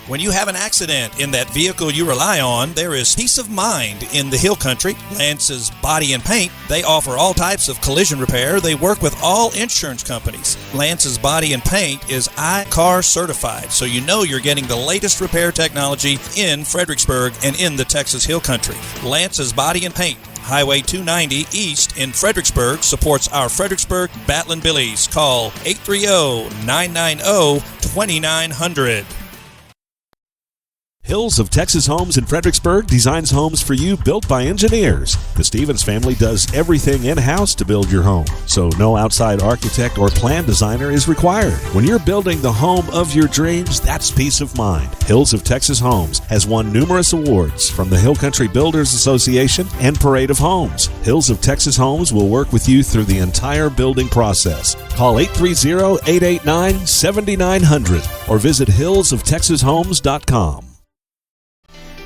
When you have an accident in that vehicle you rely on, there is peace of mind in the Hill Country. Lance's Body and Paint, they offer all types of collision repair. They work with all insurance companies. Lance's Body and Paint is iCar certified, so you know you're getting the latest repair technology in Fredericksburg and in the Texas Hill Country. Lance's Body and Paint, Highway 290 East in Fredericksburg, supports our Fredericksburg Battlin Billies. Call 830-990-2900. Hills of Texas Homes in Fredericksburg designs homes for you built by engineers. The Stevens family does everything in-house to build your home, so no outside architect or plan designer is required. When you're building the home of your dreams, that's peace of mind. Hills of Texas Homes has won numerous awards from the Hill Country Builders Association and Parade of Homes. Hills of Texas Homes will work with you through the entire building process. Call 830-889-7900 or visit hillsoftexashomes.com.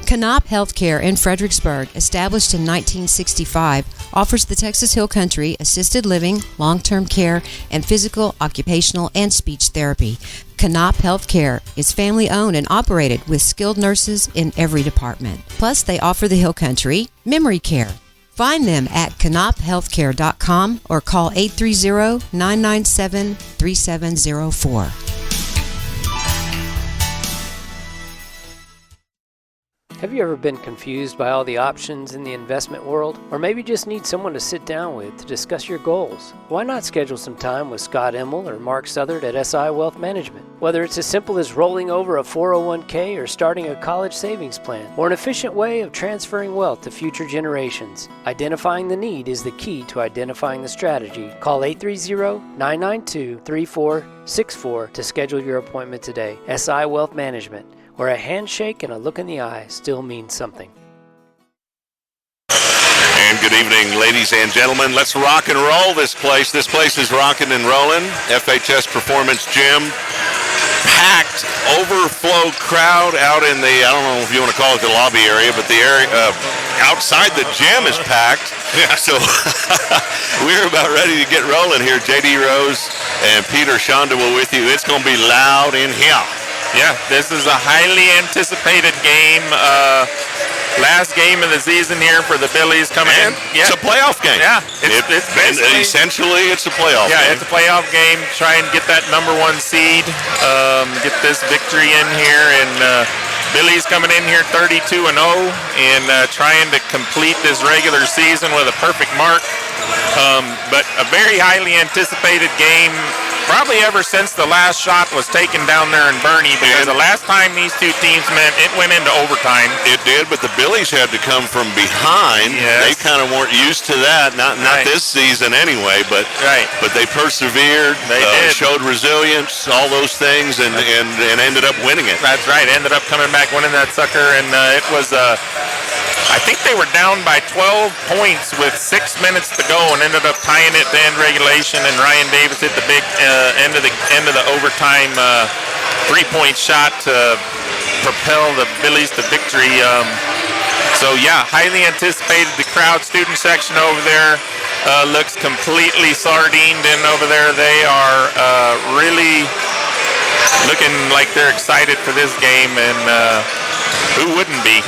Canop Healthcare in Fredericksburg, established in 1965, offers the Texas Hill Country assisted living, long-term care, and physical, occupational, and speech therapy. Canop Healthcare is family-owned and operated with skilled nurses in every department. Plus, they offer the Hill Country memory care. Find them at canophealthcare.com or call 830-997-3704. Have you ever been confused by all the options in the investment world? Or maybe just need someone to sit down with to discuss your goals? Why not schedule some time with Scott Emmel or Mark Southard at SI Wealth Management? Whether it's as simple as rolling over a 401k or starting a college savings plan, or an efficient way of transferring wealth to future generations, identifying the need is the key to identifying the strategy. Call 830-992-3464 to schedule your appointment today. SI Wealth Management, where a handshake and a look in the eye still means something. And good evening, ladies and gentlemen. Let's rock and roll this place. This place is rocking and rolling. FHS Performance Gym. Packed, overflow crowd out in the, I don't know if you want to call it the lobby area, but the area outside the gym is packed. Yeah. So we're about ready to get rolling here. JD Rose and Peter Schandua with you. It's going to be loud in here. Yeah, this is a highly anticipated game. Last game of the season here for the Billies coming in. Yeah. It's a playoff game. Yeah, it's essentially it's a playoff game. Yeah, it's a playoff game. Try and get that number one seed. Get this victory in here. And Billies coming in here 32-0 and trying to complete this regular season with a perfect mark. But a very highly anticipated game. Probably ever since the last shot was taken down there in Boerne, because the last time these two teams met, it went into overtime. It did, but the Billies had to come from behind. Yes. They kind of weren't used to that, not this season anyway, but they persevered, they did. Showed resilience, all those things, and ended up winning it. That's right, ended up coming back winning that sucker, and it was I think they were down by 12 points with 6 minutes to go and ended up tying it to end regulation, and Ryan Davis hit the big end of the overtime three-point shot to propel the Billies to victory. So yeah, highly anticipated. The crowd student section over there looks completely sardined in over there. They are really looking like they're excited for this game, and who wouldn't be?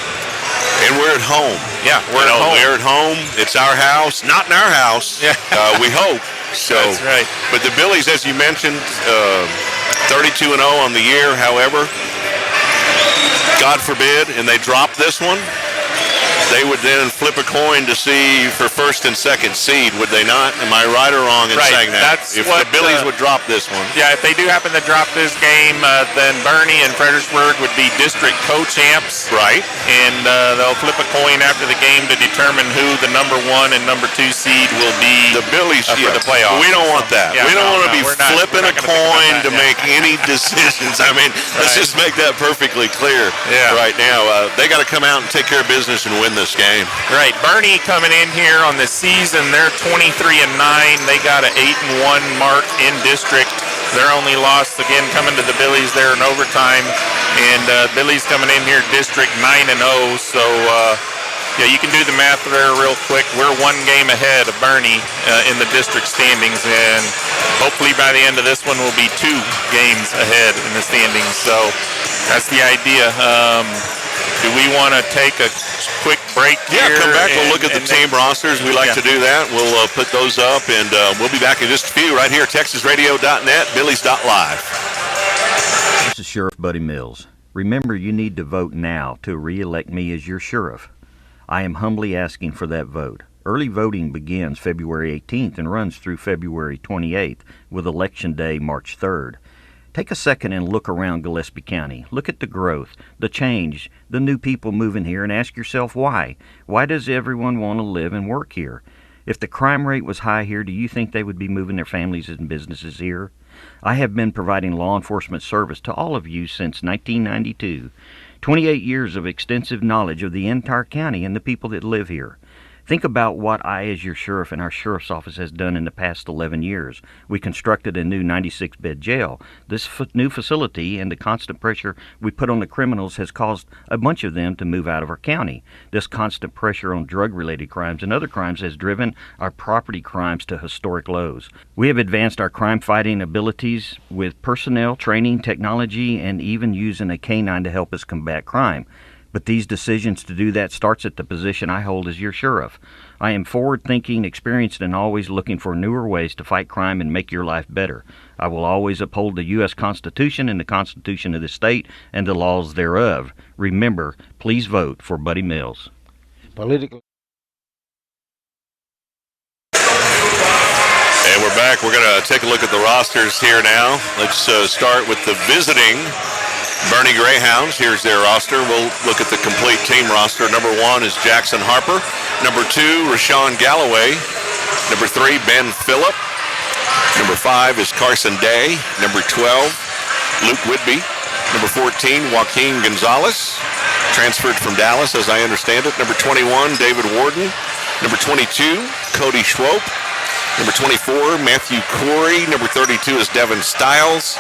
And we're at home. Yeah, we're at home. We're at home. It's our house. Not in our house. Yeah. We hope. So, that's right. But the Billies, as you mentioned, 32-0 on the year. However, God forbid, and they drop this one, they would then flip a coin to see for first and second seed, would they not? Am I right or wrong in saying that? If the Billies would drop this one. Yeah, if they do happen to drop this game, then Boerne and Fredericksburg would be district co-champs. Right. And they'll flip a coin after the game to determine who the number 1 and number 2 seed will be. The Billies for the playoffs. We don't want that. We don't want to be flipping a coin to make any decisions. I mean, let's just make that perfectly clear right now. They got to come out and take care of business and win this game. Right. Boerne coming in here on the season, they're 23-9. They got an 8-1 mark in district. Their only loss, again, coming to the Billies there in overtime. And Billies coming in here district 9-0. So Yeah, you can do the math there real quick. We're 1 game ahead of Boerne in the district standings, and hopefully by the end of this one we'll be 2 games ahead in the standings. So that's the idea. Do we want to take a quick break here? Yeah, come back. We'll look at the team rosters. We like to do that. We'll put those up, and we'll be back in just a few right here, TexasRadio.net, Billies.Live. This is Sheriff Buddy Mills. Remember, you need to vote now to re-elect me as your sheriff. I am humbly asking for that vote. Early voting begins February 18th and runs through February 28th, with Election Day March 3rd. Take a second and look around Gillespie County. Look at the growth, the change, the new people moving here, and ask yourself why. Why does everyone want to live and work here? If the crime rate was high here, do you think they would be moving their families and businesses here? I have been providing law enforcement service to all of you since 1992. 28 years of extensive knowledge of the entire county and the people that live here. Think about what I, as your sheriff, and our sheriff's office has done in the past 11 years. We constructed a new 96-bed jail. This new facility and the constant pressure we put on the criminals has caused a bunch of them to move out of our county. This constant pressure on drug-related crimes and other crimes has driven our property crimes to historic lows. We have advanced our crime-fighting abilities with personnel, training, technology, and even using a canine to help us combat crime. But these decisions to do that starts at the position I hold as your sheriff. I am forward-thinking, experienced, and always looking for newer ways to fight crime and make your life better. I will always uphold the U.S. Constitution and the Constitution of the state and the laws thereof. Remember, please vote for Buddy Mills. Political. And we're back. We're going to take a look at the rosters here now. Let's start with the visiting Boerne Greyhounds. Here's their roster. We'll look at the complete team roster. Number 1 is Jackson Harper. Number 2, Rashawn Galloway. Number 3, Ben Phillip. Number 5 is Carson Day. Number 12, Luke Whitby. Number 14, Joaquin Gonzalez, transferred from Dallas, as I understand it. Number 21, David Warden. Number 22, Cody Schwope. Number 24, Matthew Corey. Number 32 is Devin Stiles.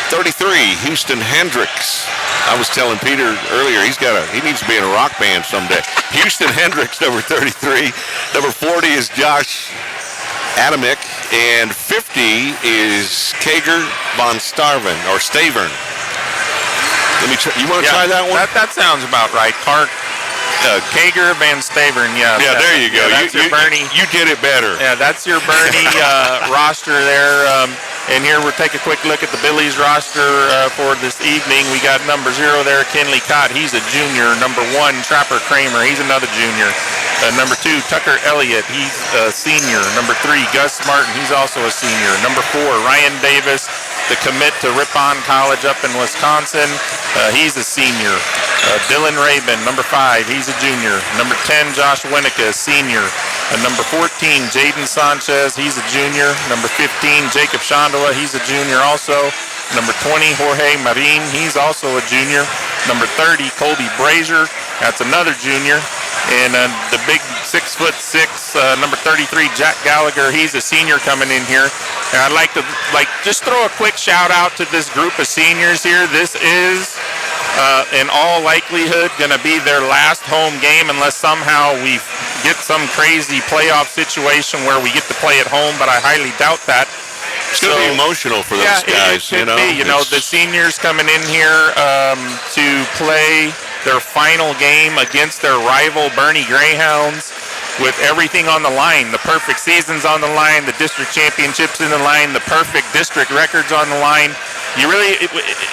33, Houston Hendricks. I was telling Peter earlier, he needs to be in a rock band someday. Houston Hendricks, number 33. Number 40 is Josh Adamick, and 50 is Kager von Stavern. You want to try that one? That sounds about right. Kager van Stavern, yeah. Yeah, there you go. That's your Boerne. You did it better. Yeah, that's your Boerne roster there. And here we'll take a quick look at the Billies roster for this evening. We got number 0 there, Kenley Cott. He's a junior. Number 1, Trapper Kramer. He's another junior. Number 2, Tucker Elliott. He's a senior. Number 3, Gus Martin. He's also a senior. Number 4, Ryan Davis, the commit to Ripon College up in Wisconsin. He's a senior. Dylan Rabin, number 5. He's a junior. Number 10, Josh Winnicke, senior. Number 14, Jaden Sanchez, he's a junior. Number 15, Jacob Schandua, he's a junior also. Number 20, Jorge Marin, he's also a junior. Number 30, Colby Brazier, that's another junior. And the big 6'6", number 33, Jack Gallagher, he's a senior coming in here. And I'd like to just throw a quick shout out to this group of seniors here. This is in all likelihood going to be their last home game unless somehow we get some crazy playoff situation where we get to play at home, but I highly doubt that. It's going to be emotional for those guys. It could be. The seniors coming in here to play their final game against their rival Boerne Greyhounds with everything on the line. The perfect season's on the line, the district championships in the line, the perfect district records on the line. You really,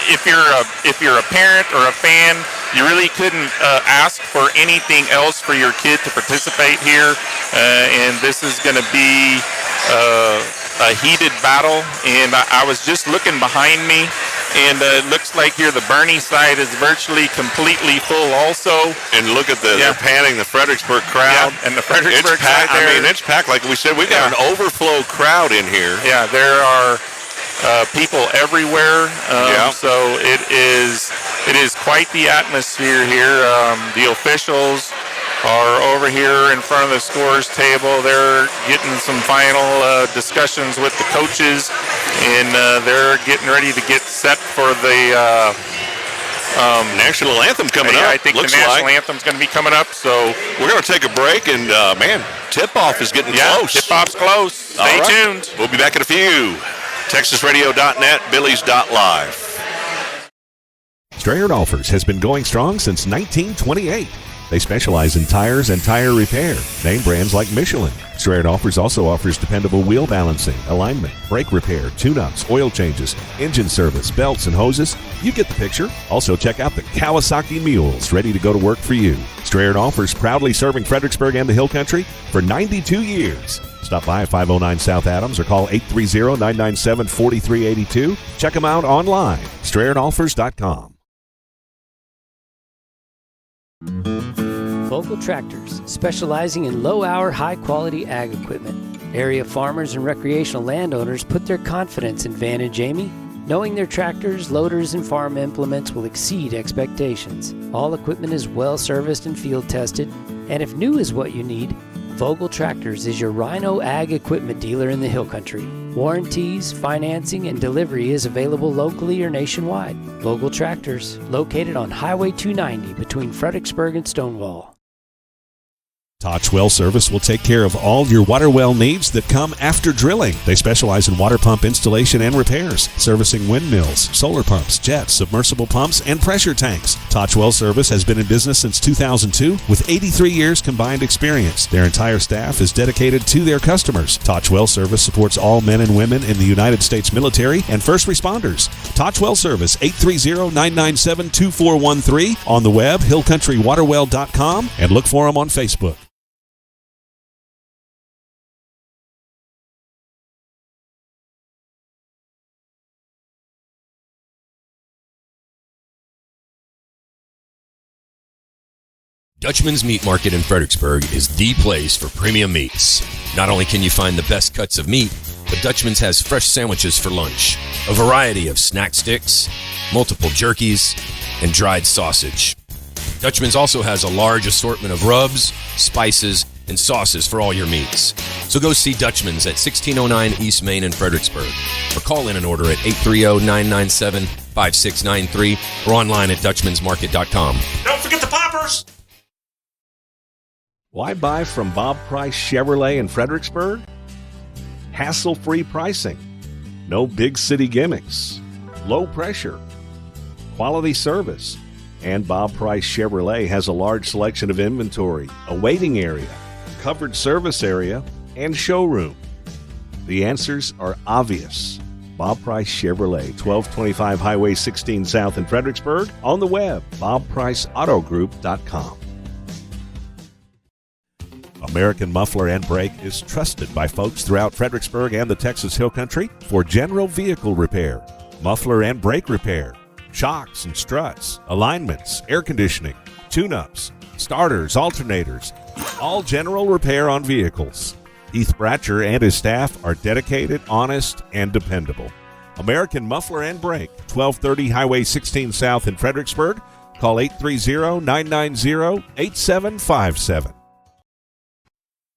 if you're a parent or a fan, you really couldn't ask for anything else for your kid to participate here. And this is going to be a heated battle. And I was just looking behind me, and it looks like here the Boerne side is virtually completely full also. And look at they're panning the Fredericksburg crowd. Yeah, and the Fredericksburg side there. I mean, it's packed. Like we said, we've got an overflow crowd in here. Yeah, there are people everywhere. So it is quite the atmosphere here. The officials are over here in front of the scorers table. They're getting some final discussions with the coaches, and they're getting ready to get set for the National anthem coming up. Yeah, I think the national anthem's going to be coming up. So we're going to take a break, and tip-off is getting close. Tip-off's close. Stay tuned. We'll be back in a few. TexasRadio.net, Billies.Live. Strayer Dolphers has been going strong since 1928. They specialize in tires and tire repair. Name brands like Michelin. Strayer Dolphers also offers dependable wheel balancing, alignment, brake repair, tune-ups, oil changes, engine service, belts, and hoses. You get the picture. Also check out the Kawasaki Mules, ready to go to work for you. Strayer Dolphers proudly serving Fredericksburg and the Hill Country for 92 years. Stop by at 509 South Adams or call 830-997-4382. Check them out online, StrayerDolphers.com. Vogel Tractors, specializing in low-hour, high-quality ag equipment. Area farmers and recreational landowners put their confidence in Van and Jamie, knowing their tractors, loaders, and farm implements will exceed expectations. All equipment is well-serviced and field-tested, and if new is what you need, Vogel Tractors is your Rhino Ag equipment dealer in the Hill Country. Warranties, financing, and delivery is available locally or nationwide. Vogel Tractors, located on Highway 290 between Fredericksburg and Stonewall. Toch Well Service will take care of all your water well needs that come after drilling. They specialize in water pump installation and repairs, servicing windmills, solar pumps, jets, submersible pumps, and pressure tanks. Toch Well Service has been in business since 2002 with 83 years combined experience. Their entire staff is dedicated to their customers. Toch Well Service supports all men and women in the United States military and first responders. Toch Well Service, 830-997-2413. On the web, hillcountrywaterwell.com, and look for them on Facebook. Dutchman's Meat Market in Fredericksburg is the place for premium meats. Not only can you find the best cuts of meat, but Dutchman's has fresh sandwiches for lunch, a variety of snack sticks, multiple jerkies, and dried sausage. Dutchman's also has a large assortment of rubs, spices, and sauces for all your meats. So go see Dutchman's at 1609 East Main in Fredericksburg, or call in an order at 830-997-5693 or online at dutchmansmarket.com. Don't forget the poppers! Why buy from Bob Price Chevrolet in Fredericksburg? Hassle-free pricing, no big city gimmicks, low pressure, quality service, and Bob Price Chevrolet has a large selection of inventory, a waiting area, covered service area, and showroom. The answers are obvious. Bob Price Chevrolet, 1225 Highway 16 South in Fredericksburg, on the web, bobpriceautogroup.com. American Muffler and Brake is trusted by folks throughout Fredericksburg and the Texas Hill Country for general vehicle repair, muffler and brake repair, shocks and struts, alignments, air conditioning, tune-ups, starters, alternators, all general repair on vehicles. Heath Bratcher and his staff are dedicated, honest, and dependable. American Muffler and Brake, 1230 Highway 16 South in Fredericksburg. Call 830-990-8757.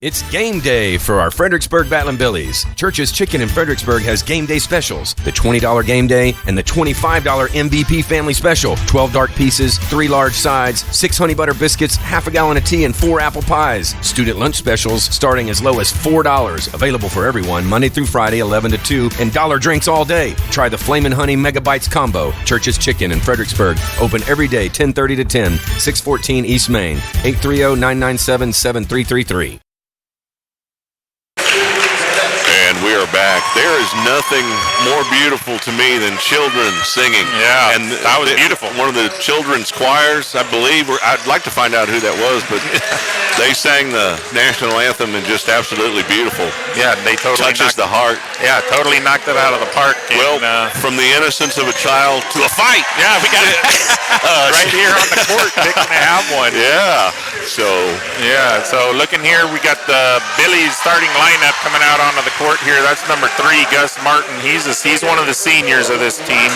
It's game day for our Fredericksburg Battlin Billies. Church's Chicken in Fredericksburg has game day specials. The $20 game day and the $25 MVP family special. 12 dark pieces, 3 large sides, 6 honey butter biscuits, half a gallon of tea, and 4 apple pies. Student lunch specials starting as low as $4. Available for everyone Monday through Friday, 11 to 2, and dollar drinks all day. Try the Flamin' Honey Megabites combo. Church's Chicken in Fredericksburg. Open every day, 10:30 to 10, 614 East Main, 830-997-7333. And we are back. There is nothing more beautiful to me than children singing. Yeah, and that was beautiful. One of the children's choirs, I believe. I'd like to find out who that was, but they sang the national anthem and just absolutely beautiful. Yeah, they totally touches the heart. Yeah, totally knocked it out of the park. Well, from the innocence of a child to a fight. Yeah, we got it right here on the court. They're going to have one. Yeah. So looking here, we got the Billies starting lineup coming out onto the court here. That's number 3, Gus Martin. He's one of the seniors of this team.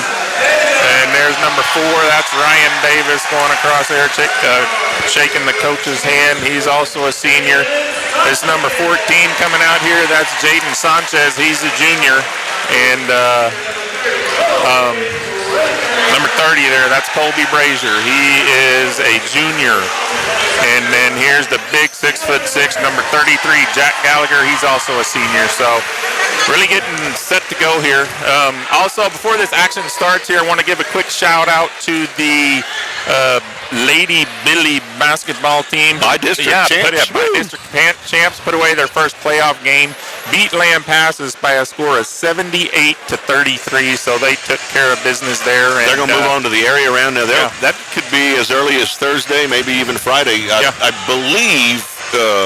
And there's number 4. That's Ryan Davis going across there, shaking the coach's hand. He's also a senior. This number 14 coming out here, that's Jaden Sanchez. He's a junior. And number 30 there. That's Colby Brazier. He is a junior. And then here's the big 6'6", number 33, Jack Gallagher. He's also a senior. So really getting set to go here. Also, before this action starts here, I want to give a quick shout out to the Lady Billy basketball team. By district champs. By district champs put away their first playoff game. Beat Lamb Passes by a score of 78-33. So they took care of business there. And they're going to move on to the area round now. That could be as early as Thursday, maybe even Friday. I believe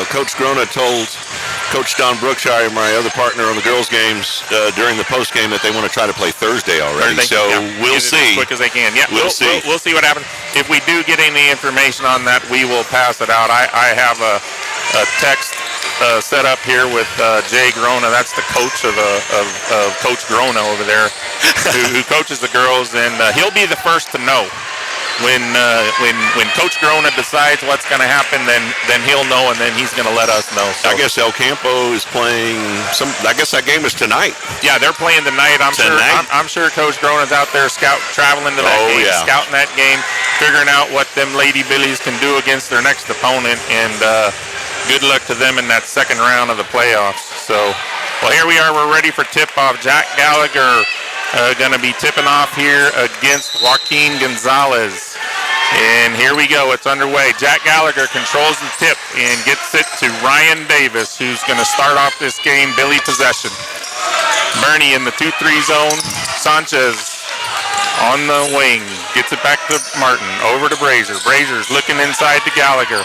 Coach Grona told Coach Don Brookshire, my other partner on the girls' games, during the post game that they want to try to play Thursday already. So we'll see. As quick as they can. Yeah, we'll see. We'll see what happens. If we do get any information on that, we will pass it out. I have a text set up here with Jay Grona. That's the coach of Coach Grona over there, who coaches the girls, and he'll be the first to know. When Coach Grona decides what's going to happen, then he'll know, and then he's going to let us know. So I guess El Campo is playing I guess that game is tonight. Yeah, they're playing tonight. I'm sure Coach Grona's out there traveling to that game, scouting that game, figuring out what them Lady Billies can do against their next opponent, and good luck to them in that second round of the playoffs. So, well, here we are. We're ready for tip-off. Jack Gallagher going to be tipping off here against Joaquin Gonzalez. And here we go. It's underway. Jack Gallagher controls the tip and gets it to Ryan Davis, who's going to start off this game Billy possession. Boerne in the 2-3 zone. Sanchez on the wing. Gets it back to Martin. Over to Brazier. Brazier's looking inside to Gallagher,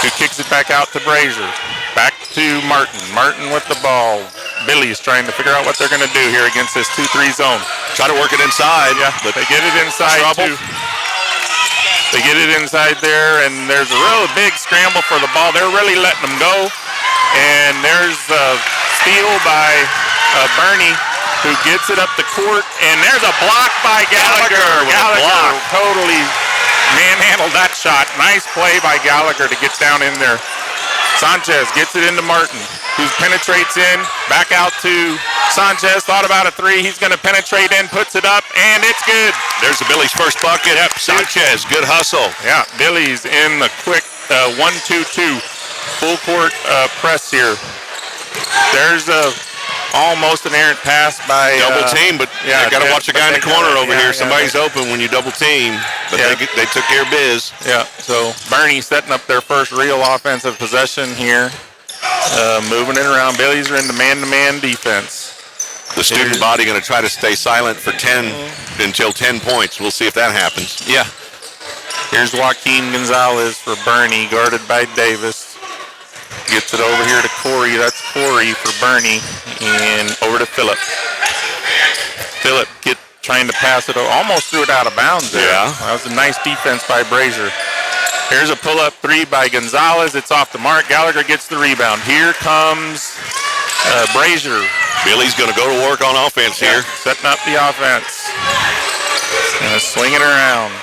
who kicks it back out to Brazier. Back to Martin. Martin with the ball. Billy's trying to figure out what they're going to do here against this 2-3 zone. Try to work it inside. Yeah, but they get it inside too. They get it inside there, and there's a real big scramble for the ball. They're really letting them go. And there's a steal by Boerne, who gets it up the court, and there's a block by Gallagher. Gallagher totally manhandled that shot. Nice play by Gallagher to get down in there. Sanchez gets it into Martin, who penetrates in, back out to Sanchez, thought about a three. He's going to penetrate in, puts it up, and it's good. There's the Billy's first bucket. Yep, Sanchez, good hustle. Yeah, Billy's in the quick 1-2-2 full court press here. There's almost an errant pass by double team, but you got to watch the guy in the corner over here. Somebody's open when you double team, but they took care of biz. Yeah, so Boerne setting up their first real offensive possession here, moving it around. Billies are in the man-to-man defense. The student body going to try to stay silent for 10 until 10 points. We'll see if that happens. Yeah. Here's Joaquin Gonzalez for Boerne, guarded by Davis. Gets it over here to Corey. That's Corey for Boerne. And over to Phillip. Phillip trying to pass it. Almost threw it out of bounds there. Yeah. That was a nice defense by Brazier. Here's a pull-up three by Gonzalez. It's off the mark. Gallagher gets the rebound. Here comes Brazier. Billy's going to go to work on offense here. Setting up the offense. Gonna swing it around.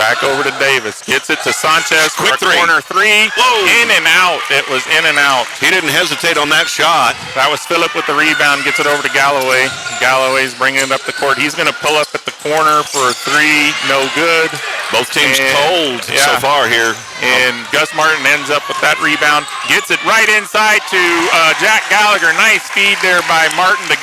Back over to Davis. Gets it to Sanchez. Quick three. Corner three. Whoa. In and out. It was in and out. He didn't hesitate on that shot. That was Phillip with the rebound. Gets it over to Galloway. Galloway's bringing it up the court. He's going to pull up at the corner for a three. No good. Both teams cold so far here. And Gus Martin ends up with that rebound. Gets it right inside to Jack Gallagher. Nice feed there by Martin to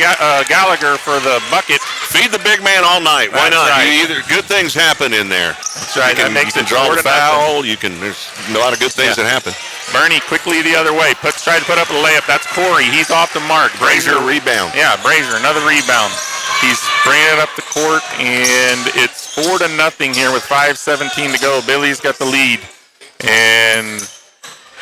Gallagher for the bucket. Feed the big man all night. Why not? Right. Good things happen in there. That's right. You can draw the foul. There's a lot of good things that happen. Boerne quickly the other way. Tried to put up a layup. That's Corey. He's off the mark. Brazier rebound. Yeah, Brazier, another rebound. He's bringing it up the court, and it's 4-0 here with 5:17 to go. Billy's got the lead. And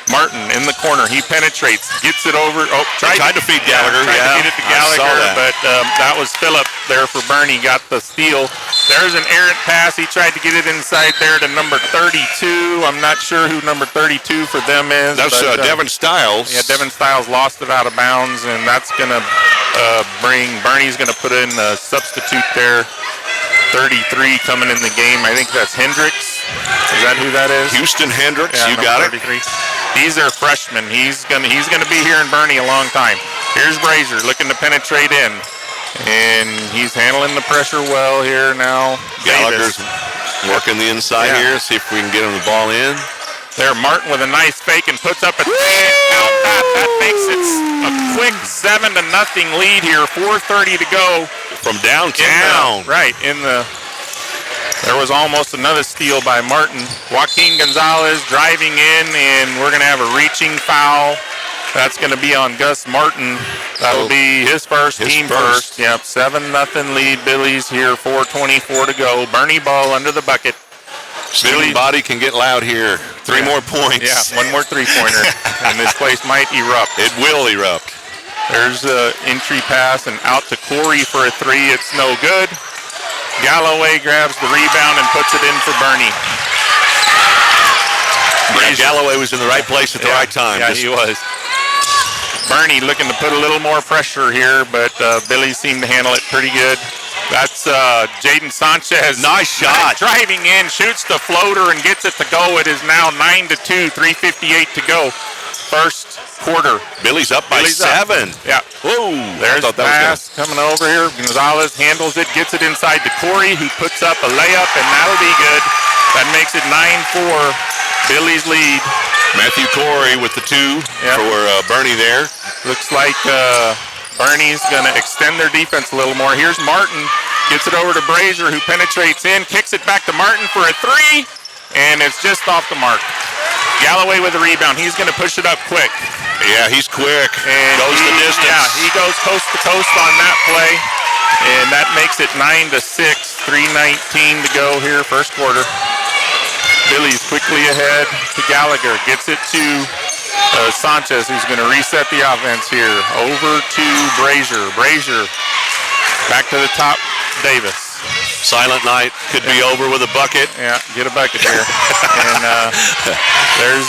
Martin in the corner. He penetrates, gets it over. Tried to feed Gallagher. Tried to feed it to Gallagher, but that was Phillip there for Boerne. Got the steal. There's an errant pass. He tried to get it inside there to number 32. I'm not sure who number 32 for them is. That's Devin Stiles. Yeah, Devin Stiles lost it out of bounds, and that's going to bring Boerne's going to put in a substitute there. 33 coming in the game. I think that's Hendricks. Is that who that is? Houston Hendricks. Yeah, you got 33. He's their freshman. He's gonna be here in Boerne a long time. Here's Brazier looking to penetrate in. And he's handling the pressure well here now. Gallagher's working the inside here. See if we can get him the ball in. There, Martin with a nice fake and puts up a 3 out that. That makes it a quick 7-0 lead here. 4:30 to go. From downtown. Right, there was almost another steal by Martin. Joaquin Gonzalez driving in, and we're going to have a reaching foul. That's going to be on Gus Martin. That'll be his first, team first. Yep, 7-0 lead, Billies here, 4:24 to go. Bernie ball under the bucket. Billy body can get loud here. Three more points. Yeah, one more three-pointer, and this place might erupt. It will erupt. There's the entry pass and out to Corey for a 3. It's no good. Galloway grabs the rebound and puts it in for Bernie. Yeah, Galloway was in the right place at the right time. Yeah, he was. Bernie looking to put a little more pressure here, but Billy seemed to handle it pretty good. That's Jaden Sanchez. Nice shot. Driving in, shoots the floater and gets it to go. It is now 9-2, 3:58 to go. First quarter. Billy's up by 7. Yeah. Whoa. There's the pass coming over here. Gonzalez handles it, gets it inside to Corey, who puts up a layup, and that'll be good. That makes it 9-4. Billy's lead. Matthew Corey with the 2 for Bernie there. Looks like Bernie's going to extend their defense a little more. Here's Martin. Gets it over to Brazier, who penetrates in, kicks it back to Martin for a 3, and it's just off the mark. Galloway with the rebound. He's going to push it up quick. Yeah, he's quick. And goes the distance. Yeah, he goes coast to coast on that play, and that makes it 9-6, 3:19 to go here, first quarter. Billy's quickly ahead to Gallagher. Gets it to Sanchez, who's going to reset the offense here. Over to Brazier. Brazier back to the top, Davis. Silent night. Could be over with a bucket. Yeah, get a bucket here. And there's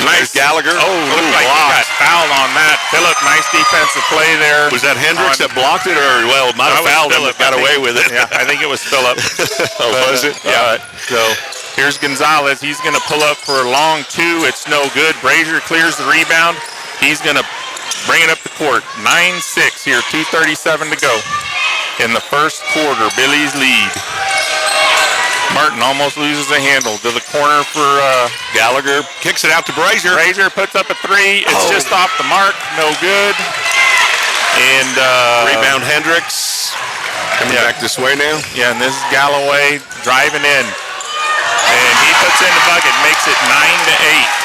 nice Gallagher. Looked like he got fouled on that. Phillip, nice defensive play there. Was that Hendricks that blocked it, or might have fouled him, got away with it? Yeah, I think it was Phillip. Was it? Yeah. So here's Gonzalez. He's going to pull up for a long 2. It's no good. Brazier clears the rebound. He's going to bring it up the court. 9-6 here, 2:37 to go. In the first quarter, Billy's lead. Martin almost loses the handle to the corner for Gallagher. Kicks it out to Brazier. Brazier puts up a 3. It's just off the mark. No good. And rebound Hendricks. Coming back this way now. Yeah, and this is Galloway driving in. And he puts in the bucket, makes it 9-8.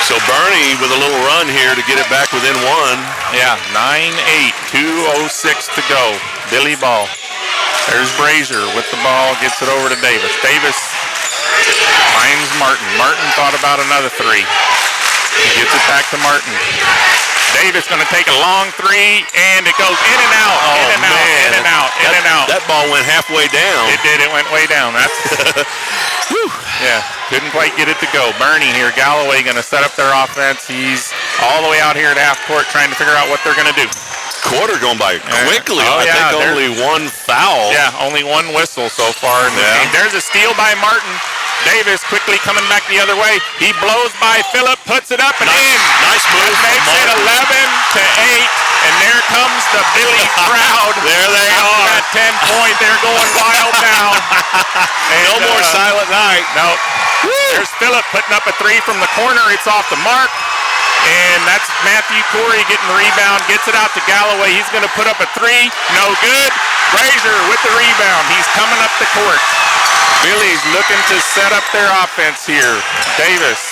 So Bernie with a little run here to get it back within 1. Yeah, 9-8, 2:06 to go. Billy ball. There's Brazier with the ball, gets it over to Davis. Davis finds Martin. Martin thought about another 3. He gets it back to Martin. Davis going to take a long 3, and it goes in and out, in and out. That ball went halfway down. It did. It went way down. That's yeah, couldn't quite get it to go. Bernie here, Galloway going to set up their offense. He's all the way out here at half court trying to figure out what they're going to do. Quarter going by quickly. I think only 1 foul. Yeah, only 1 whistle so far in the game. There's a steal by Martin. Davis quickly coming back the other way. He blows by Phillip, puts it up and in. Nice move. Makes it 11-8, and there comes the Billy crowd. There they are. At 10 point, they're going wild now. And, no more silent night. No. There's Phillip putting up a 3 from the corner. It's off the mark. And that's Matthew Corey getting the rebound, gets it out to Galloway. He's going to put up a 3. No good. Brazier with the rebound. He's coming up the court. Billy's looking to set up their offense here. Davis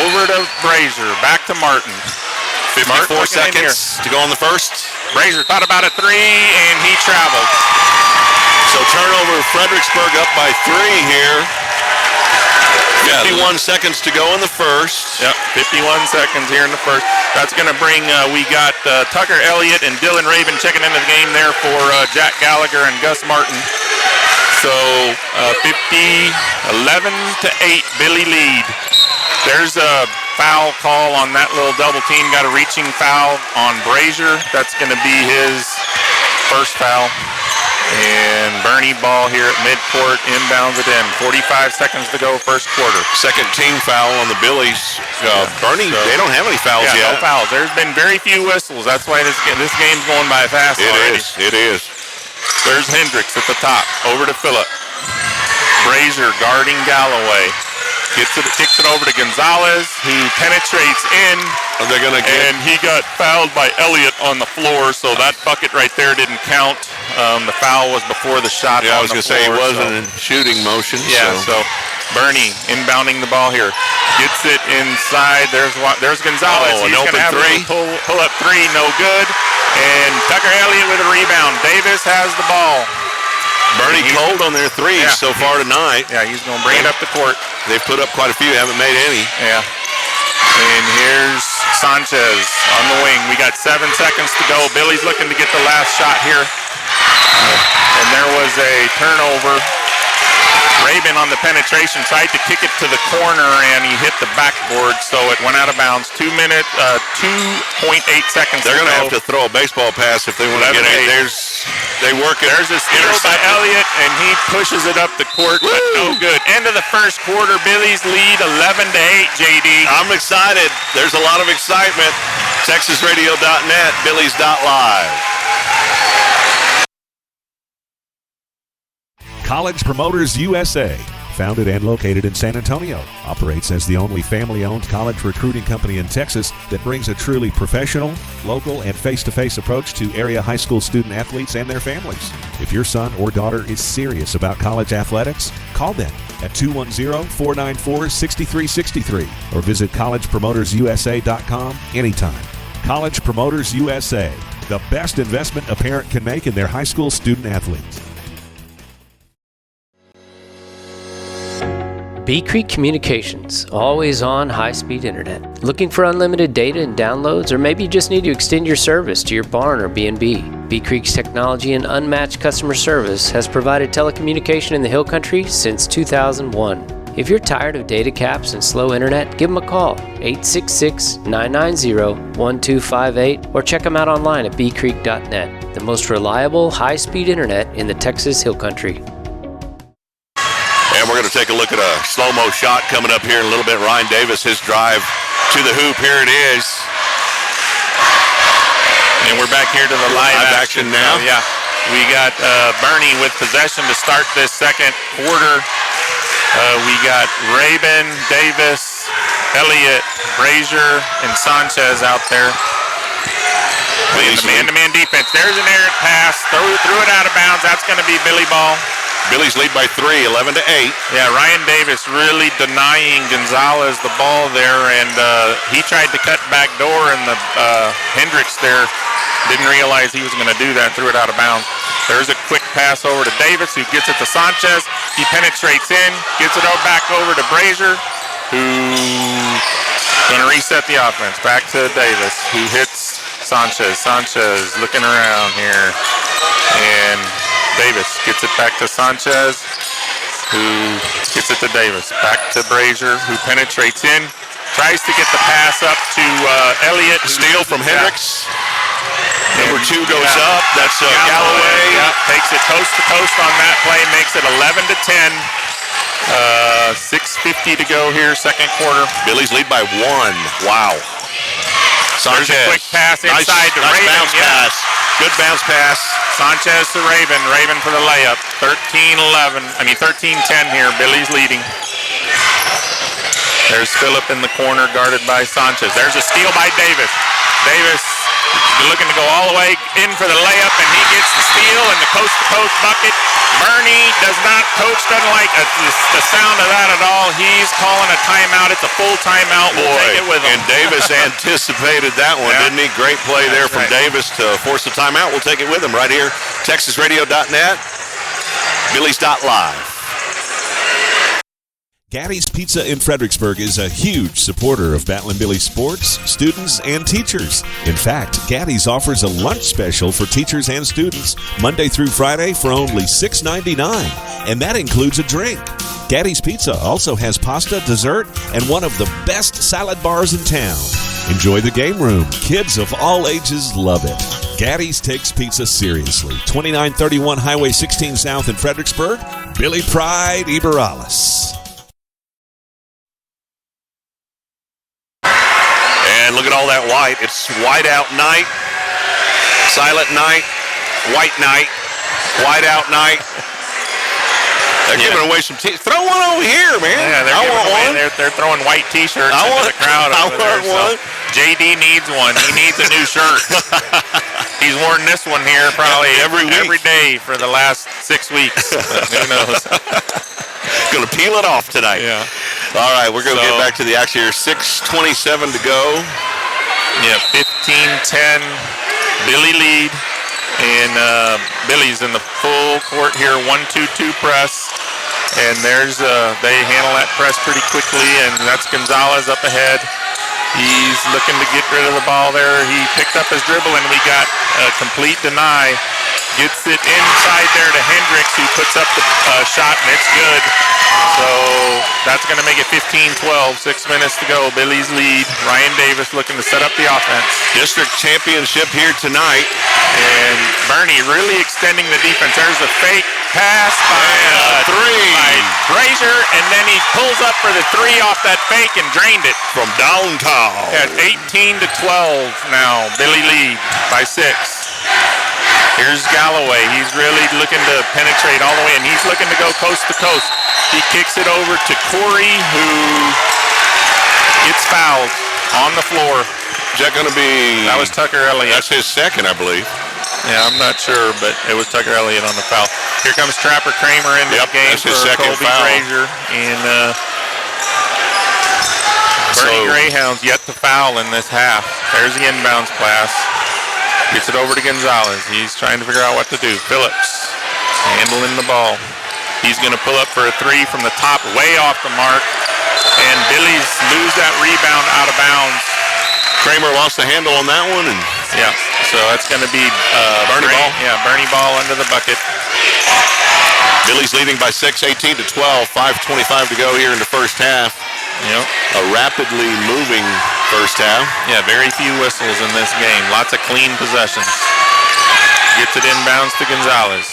over to Brazier. Back to Martin. 54 seconds to go on the first. Brazier thought about a 3, and he traveled. So turnover, Fredericksburg up by 3 here. 51 seconds to go in the first. Yep, 51 seconds here in the first. That's going to bring, we got Tucker Elliott and Dylan Raven checking into the game there for Jack Gallagher and Gus Martin. So 11-8, Billy lead. There's a foul call on that little double team. Got a reaching foul on Brazier. That's going to be his first foul. And Boerne ball here at midcourt, inbounds it in. 45 seconds to go, first quarter. Second team foul on the Billies. Boerne, they don't have any fouls yet. No fouls. There's been very few whistles. That's why this game's going by fast already. It is. There's Hendricks at the top. Over to Phillip. Brazier guarding Galloway. Kicks it over to Gonzalez, who penetrates in. Are they gonna get? And he got fouled by Elliott on the floor, so that bucket right there didn't count. The foul was before the shot. Yeah, I was going to say he wasn't in shooting motion. Yeah, so Boerne inbounding the ball here. Gets it inside. There's Gonzalez. He's going to have three. Pull up three, no good. And Tucker Elliott with a rebound. Davis has the ball. Boerne cold on their threes so far tonight. Yeah, he's going to bring it up the court. They've put up quite a few, haven't made any. Yeah. And here's Sanchez on the wing. We got 7 seconds to go. Billy's looking to get the last shot here. And there was a turnover. Rabin on the penetration tried to kick it to the corner, and he hit the backboard, so it went out of bounds. 2 minutes, 2.8 seconds. They're going to have to throw a baseball pass if they want to get it. They work it. There's a steal by Elliott, and he pushes it up the court, but no good. End of the first quarter, Billies lead 11-8, JD. I'm excited. There's a lot of excitement. TexasRadio.net, Billies.Live. College Promoters USA, founded and located in San Antonio, operates as the only family-owned college recruiting company in Texas that brings a truly professional, local, and face-to-face approach to area high school student athletes and their families. If your son or daughter is serious about college athletics, call them at 210-494-6363 or visit collegepromotersusa.com anytime. College Promoters USA, the best investment a parent can make in their high school student athletes. Bee Creek Communications, always on high-speed internet. Looking for unlimited data and downloads, or maybe you just need to extend your service to your barn or B&B? Bee Creek's technology and unmatched customer service has provided telecommunication in the Hill Country since 2001. If you're tired of data caps and slow internet, give them a call, 866-990-1258, or check them out online at beecreek.net, the most reliable high-speed internet in the Texas Hill Country. And we're going to take a look at a slow-mo shot coming up here in a little bit. Ryan Davis, his drive to the hoop. Here it is. And we're back here to the live action now. Yeah. We got Boerne with possession to start this second quarter. We got Rabin, Davis, Elliott, Brazier, and Sanchez out there. Playing the man-to-man defense. There's an errant pass. Threw it out of bounds. That's going to be Billy ball. Billy's lead by 3, 11-8. Yeah, Ryan Davis really denying Gonzalez the ball there, and he tried to cut back door, and the Hendricks there didn't realize he was going to do that, threw it out of bounds. There's a quick pass over to Davis, who gets it to Sanchez. He penetrates in, gets it back over to Brazier, who's going to reset the offense. Back to Davis, who hits Sanchez. Sanchez looking around here, and Davis gets it back to Sanchez, who gets it to Davis. Back to Brazier, who penetrates in, tries to get the pass up to Elliott. Steal from Hendricks. Number 2 goes up. That's Galloway. Yeah, takes it coast to coast on that play, makes it 11-10. 6:50 to go here, second quarter. Billy's lead by 1. Wow. Sanchez. There's a quick pass inside to Rabin. Bounce pass. Good bounce pass. Sanchez to Rabin. Rabin for the layup. 13-10 here. Billy's leading. There's Phillip in the corner, guarded by Sanchez. There's a steal by Davis. Davis looking to go all the way in for the layup, and he gets the steal and the coast-to-coast bucket. Boerne coach doesn't like the sound of that at all. He's calling a timeout. It's a full timeout. We'll take it with him. And Davis anticipated that one, didn't he? Great play there from Davis to force the timeout. We'll take it with him right here. TexasRadio.net, Billies.Live. Gaddy's Pizza in Fredericksburg is a huge supporter of Battlin Billies sports, students, and teachers. In fact, Gaddy's offers a lunch special for teachers and students Monday through Friday for only $6.99, and that includes a drink. Gaddy's Pizza also has pasta, dessert, and one of the best salad bars in town. Enjoy the game room. Kids of all ages love it. Gaddy's takes pizza seriously. 2931 Highway 16 South in Fredericksburg. Billy Pride, Iberales. And look at all that white. It's white out night, silent night, white night, white out night. They're giving away some T-shirts. Throw one over here, man. Yeah, I want one. They're throwing white T-shirts into the crowd over there. one. JD needs one. He needs a new shirt. He's worn this one here probably every day for the last 6 weeks. Who knows? Going to peel it off tonight. Yeah. All right, we're going to get back to the action here. 6:27 to go. Yeah, 15-10. Billy lead. And Billy's in the full court here, 1-2-2 press. And there's they handle that press pretty quickly, and that's Gonzalez up ahead. He's looking to get rid of the ball there. He picked up his dribble, and we got a complete deny. Gets it inside there to Hendricks, who puts up the shot, and it's good. So that's going to make it 15-12, 6 minutes to go. Billy's lead. Ryan Davis looking to set up the offense. District championship here tonight. And Boerne really extending the defense. There's a fake pass by Brazier, and then he pulls up for the three off that fake and drained it. From downtown. At 18-12 now. Billy lead by 6. Here's Galloway. He's really looking to penetrate all the way, and he's looking to go coast to coast. He kicks it over to Corey, who gets fouled on the floor. Is that going to be... That was Tucker Elliott. That's his second, I believe. Yeah, I'm not sure, but it was Tucker Elliott on the foul. Here comes Trapper Kramer into the game for Colby Frazier. And Boerne Greyhounds yet to foul in this half. There's the inbounds pass. Gets it over to Gonzalez. He's trying to figure out what to do. Phillips handling the ball. He's going to pull up for a three from the top, way off the mark. And Billy's lose that rebound out of bounds. Kramer lost the handle on that one. And yeah, so that's going to be Boerne ball. Yeah, Boerne ball under the bucket. Billy's leading by 6, 18-12. 5:25 to go here in the first half. Yep. A rapidly moving first half. Yeah, very few whistles in this game. Lots of clean possessions. Gets it inbounds to Gonzalez.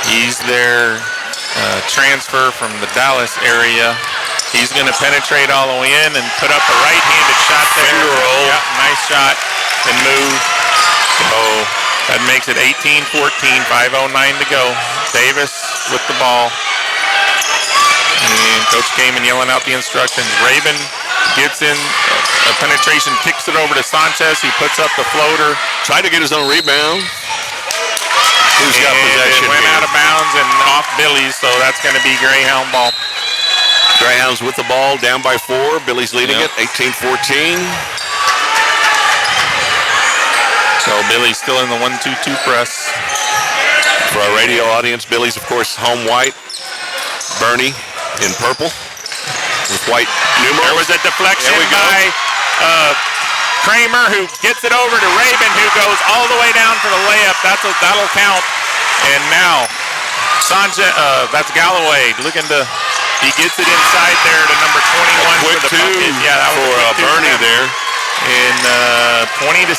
He's their transfer from the Dallas area. He's going to penetrate all the way in and put up a right-handed shot there. Finger roll. Yeah, nice shot and move. So that makes it 18-14, 5:09 to go. Davis with the ball. And Coach Kamen yelling out the instructions. Rabin gets in a penetration, kicks it over to Sanchez. He puts up the floater. Tried to get his own rebound. Who's got possession? It went out of bounds and off Billy's, so that's going to be Greyhound ball. Greyhounds with the ball, down by 4. Billy's leading it, 18-14. So Billy's still in the 1-2-2 press. For our radio audience, Billy's, of course, home white. Boerne in purple with white numerals. There was a deflection by Kramer, who gets it over to Rabin, who goes all the way down for the layup. That'll count. And now Sanchez, that's Galloway looking to. He gets it inside there to number 21 for the bucket. Yeah, that was for Boerne there. And 20-16,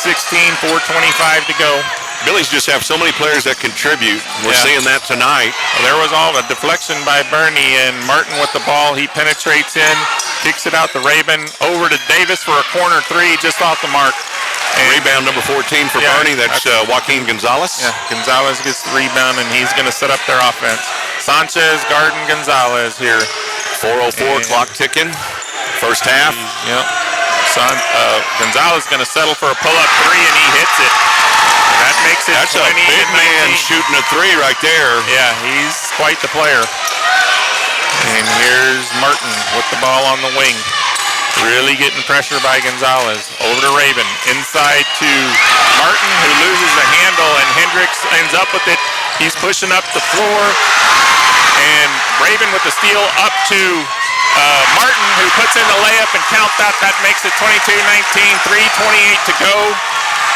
4:25 to go. Billy's just have so many players that contribute. We're seeing that tonight. Well, there was all a deflection by Boerne, and Martin with the ball. He penetrates in, kicks it out to Rabin, over to Davis for a corner three, just off the mark. And rebound number 14 for Boerne. That's Joaquin Gonzalez. Yeah, Gonzalez gets the rebound, and he's going to set up their offense. Sanchez, Garden, Gonzalez here. 4:04, clock ticking. First half. Yep. Gonzalez going to settle for a pull-up three, and he hits it. That makes it 20-19. That's a big man shooting a three right there. Yeah, he's quite the player. And here's Martin with the ball on the wing. Really getting pressure by Gonzalez. Over to Rabin. Inside to Martin, who loses the handle, and Hendricks ends up with it. He's pushing up the floor. And Rabin with the steal up to Martin, who puts in the layup and count that. That makes it 22-19, 3:28 to go.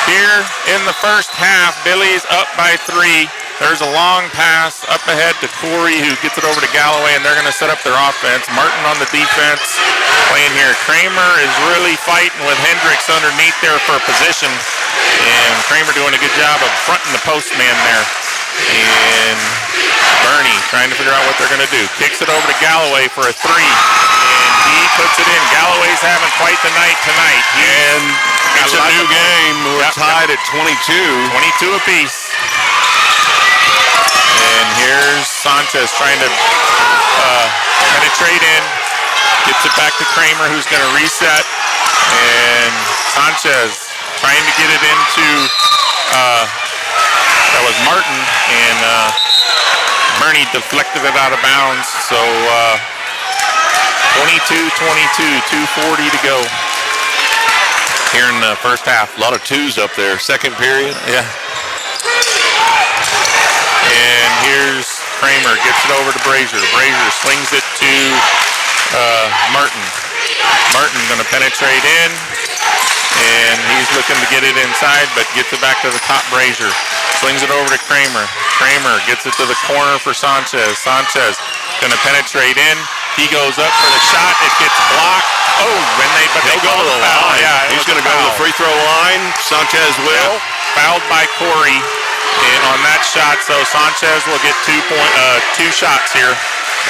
Here in the first half, Billy's up by 3. There's a long pass up ahead to Corey, who gets it over to Galloway, and they're going to set up their offense. Martin on the defense playing here. Kramer is really fighting with Hendricks underneath there for position, and Kramer doing a good job of fronting the postman there. And Bernie trying to figure out what they're going to do. Kicks it over to Galloway for a three, and he puts it in. Galloway's having quite the night tonight. And it's a new game. We're tied at 22. 22 apiece. And here's Sanchez trying to penetrate in. Gets it back to Kramer, who's going to reset. And Sanchez trying to get it into, that was Martin. And Bernie deflected it out of bounds. So 22-22, 2:40 to go here in the first half. A lot of twos up there. Second period. Yeah. And here's Kramer, gets it over to Brazier. Brazier slings it to Martin. Martin going to penetrate in, and he's looking to get it inside, but gets it back to the top. Brazier slings it over to Kramer. Kramer gets it to the corner for Sanchez. Sanchez going to penetrate in. He goes up for the shot. It gets blocked. Oh, but they go to the line. Yeah, he's going to go to the free throw line. Sanchez will. Fouled by Corey. And on that shot, so Sanchez will get 2 shots here.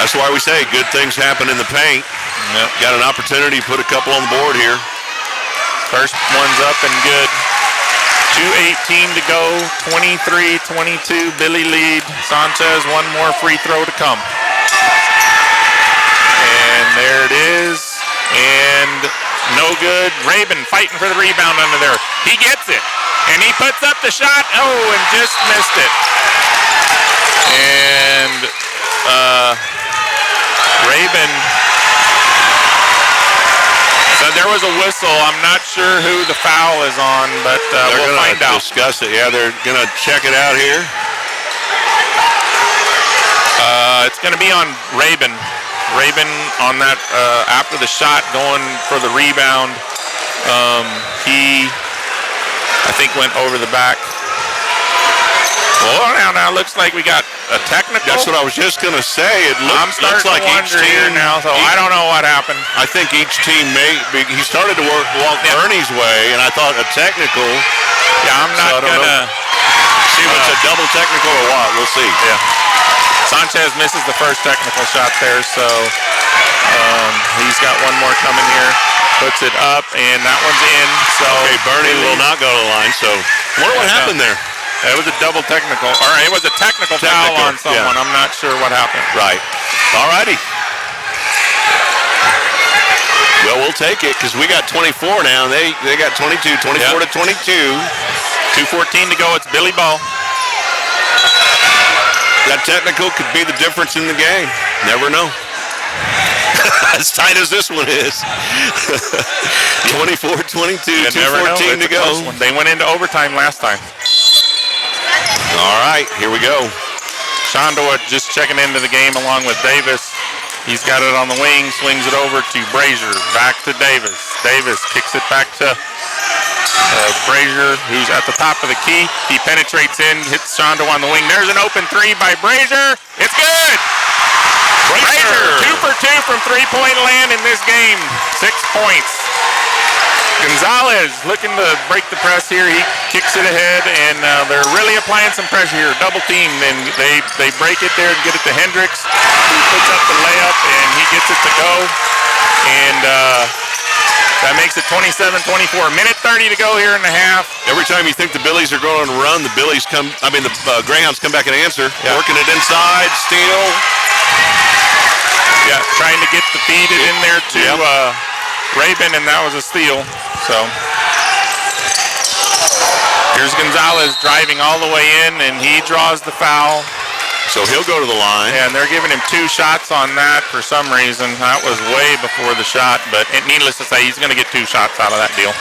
That's why we say good things happen in the paint. Yep. Got an opportunity to put a couple on the board here. First one's up and good. 2:18 to go, 23-22, Billy lead. Sanchez, one more free throw to come. And there it is. And no good. Rabin fighting for the rebound under there. He gets it. And he puts up the shot. Oh, and just missed it. And Rabin. So there was a whistle. I'm not sure who the foul is on, but we'll find out. Discuss it. Yeah, they're going to check it out here. It's going to be on Rabin. Rabin on that after the shot going for the rebound. He, I think, went over the back. Oh, now looks like we got a technical. That's what I was just going to say. I'm starting like to wonder here now, so I don't know what happened. I think each team he started to walk Bernie's way, and I thought a technical. Yeah, I'm not going to see if it's a double technical or what. We'll see. Yeah. Sanchez misses the first technical shot there, so he's got one more coming here. Puts it up, and that one's in. So okay, Bernie will not go to the line. So what happened there? It was a double technical, or it was a technical foul on someone. Yeah. I'm not sure what happened. Right. All righty. Well, we'll take it because we got 24 now. They got 22, 24 to 22. 2:14 to go. It's Billy ball. That technical could be the difference in the game. Never know. As tight as this one is. 24-22, 2:14 to go. They went into overtime last time. All right, here we go. Schandua just checking into the game along with Davis. He's got it on the wing, swings it over to Brazier. Back to Davis. Davis kicks it back to Brazier, who's at the top of the key. He penetrates in, hits Schandua on the wing. There's an open three by Brazier. It's good! Brazier, 2 for 2 from three-point land in this game. 6 points. Gonzalez looking to break the press here. He kicks it ahead, and they're really applying some pressure here. Double team, and they break it there and get it to Hendricks, who puts up the layup, and he gets it to go. And that makes it 27-24. Minute 30 to go here in the half. Every time you think the Billies are going to run, the Greyhounds come back and answer. Yeah. Working it inside, steal. Yeah, trying to get the feed in there to Rabin, and that was a steal. So here's Gonzalez driving all the way in, and he draws the foul. So he'll go to the line. Yeah, and they're giving him 2 shots on that for some reason. That was way before the shot, but needless to say, he's going to get 2 shots out of that deal.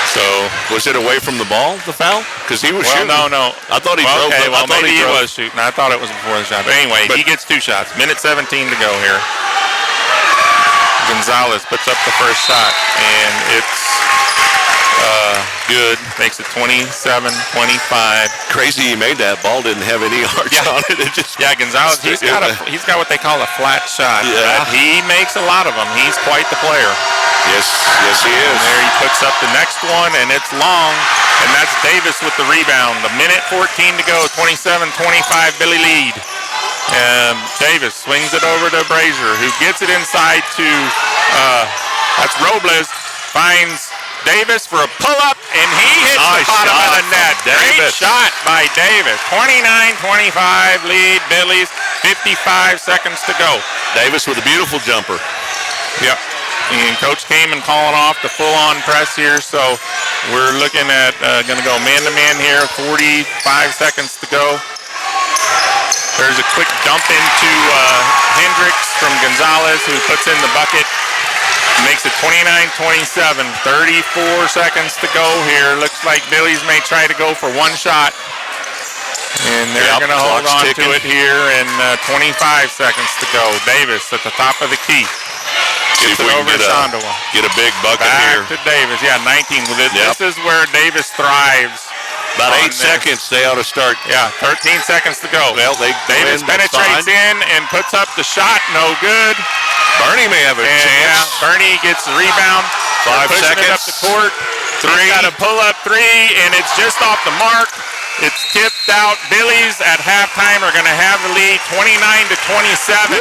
So was it away from the ball, the foul? Because he was shooting. No. I thought he drove. Okay, maybe he was shooting. I thought it was before the shot. But anyway, he gets 2 shots. Minute 17 to go here. Gonzalez puts up the first shot, and it's Good. Makes it 27-25. Crazy he made that. Ball didn't have any arch on it. Gonzalez, he's got what they call a flat shot. Yeah. He makes a lot of them. He's quite the player. Yes, he is. And there he puts up the next one, and it's long, and that's Davis with the rebound. A minute 14 to go, 27-25 Billy lead. Davis swings it over to Brazier, who gets it inside to, that's Robles, finds Davis for a pull-up, and he hits the bottom of the net. Great shot by Davis. 29-25 lead Billies, 55 seconds to go. Davis with a beautiful jumper. Yep. And Coach Kamen calling off the full-on press here, so we're looking at going to go man-to-man here, 45 seconds to go. There's a quick dump into Hendricks from Gonzalez, who puts in the bucket. Makes it 29-27, 34 seconds to go here. Looks like Billies may try to go for one shot. And they're going to hold on to it here, and 25 seconds to go. Davis at the top of the key. Gets it over to Schandua. Get a big bucket here. Back to Davis. 19. This is where Davis thrives. About 8 seconds they ought to start. 13 seconds to go. Well, Davis penetrates in and puts up the shot. No good. Bernie may have a chance. Bernie gets the rebound. 5 seconds. It up the court. He's got a pull-up three, and it's just off the mark. It's tipped out. Billies at halftime are going to have the lead, 29-27. Woo!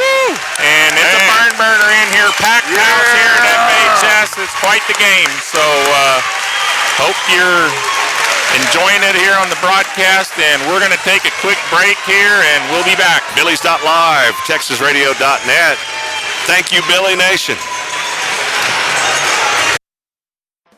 And it's a barn burner in here. Packed house here at FHS. It's quite the game. So hope you're enjoying it here on the broadcast, and we're going to take a quick break here, and we'll be back. Billies.Live, TexasRadio.net. Thank you, Billy Nation.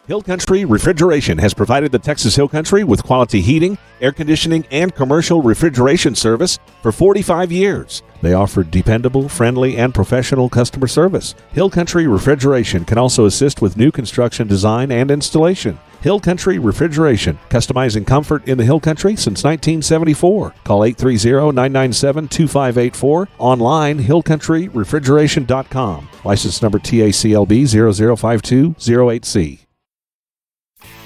Hill Country Refrigeration has provided the Texas Hill Country with quality heating, air conditioning, and commercial refrigeration service for 45 years. They offer dependable, friendly, and professional customer service. Hill Country Refrigeration can also assist with new construction design and installation. Hill Country Refrigeration, customizing comfort in the Hill Country since 1974. Call 830-997-2584. Online, hillcountryrefrigeration.com. License number TACLB 005208C.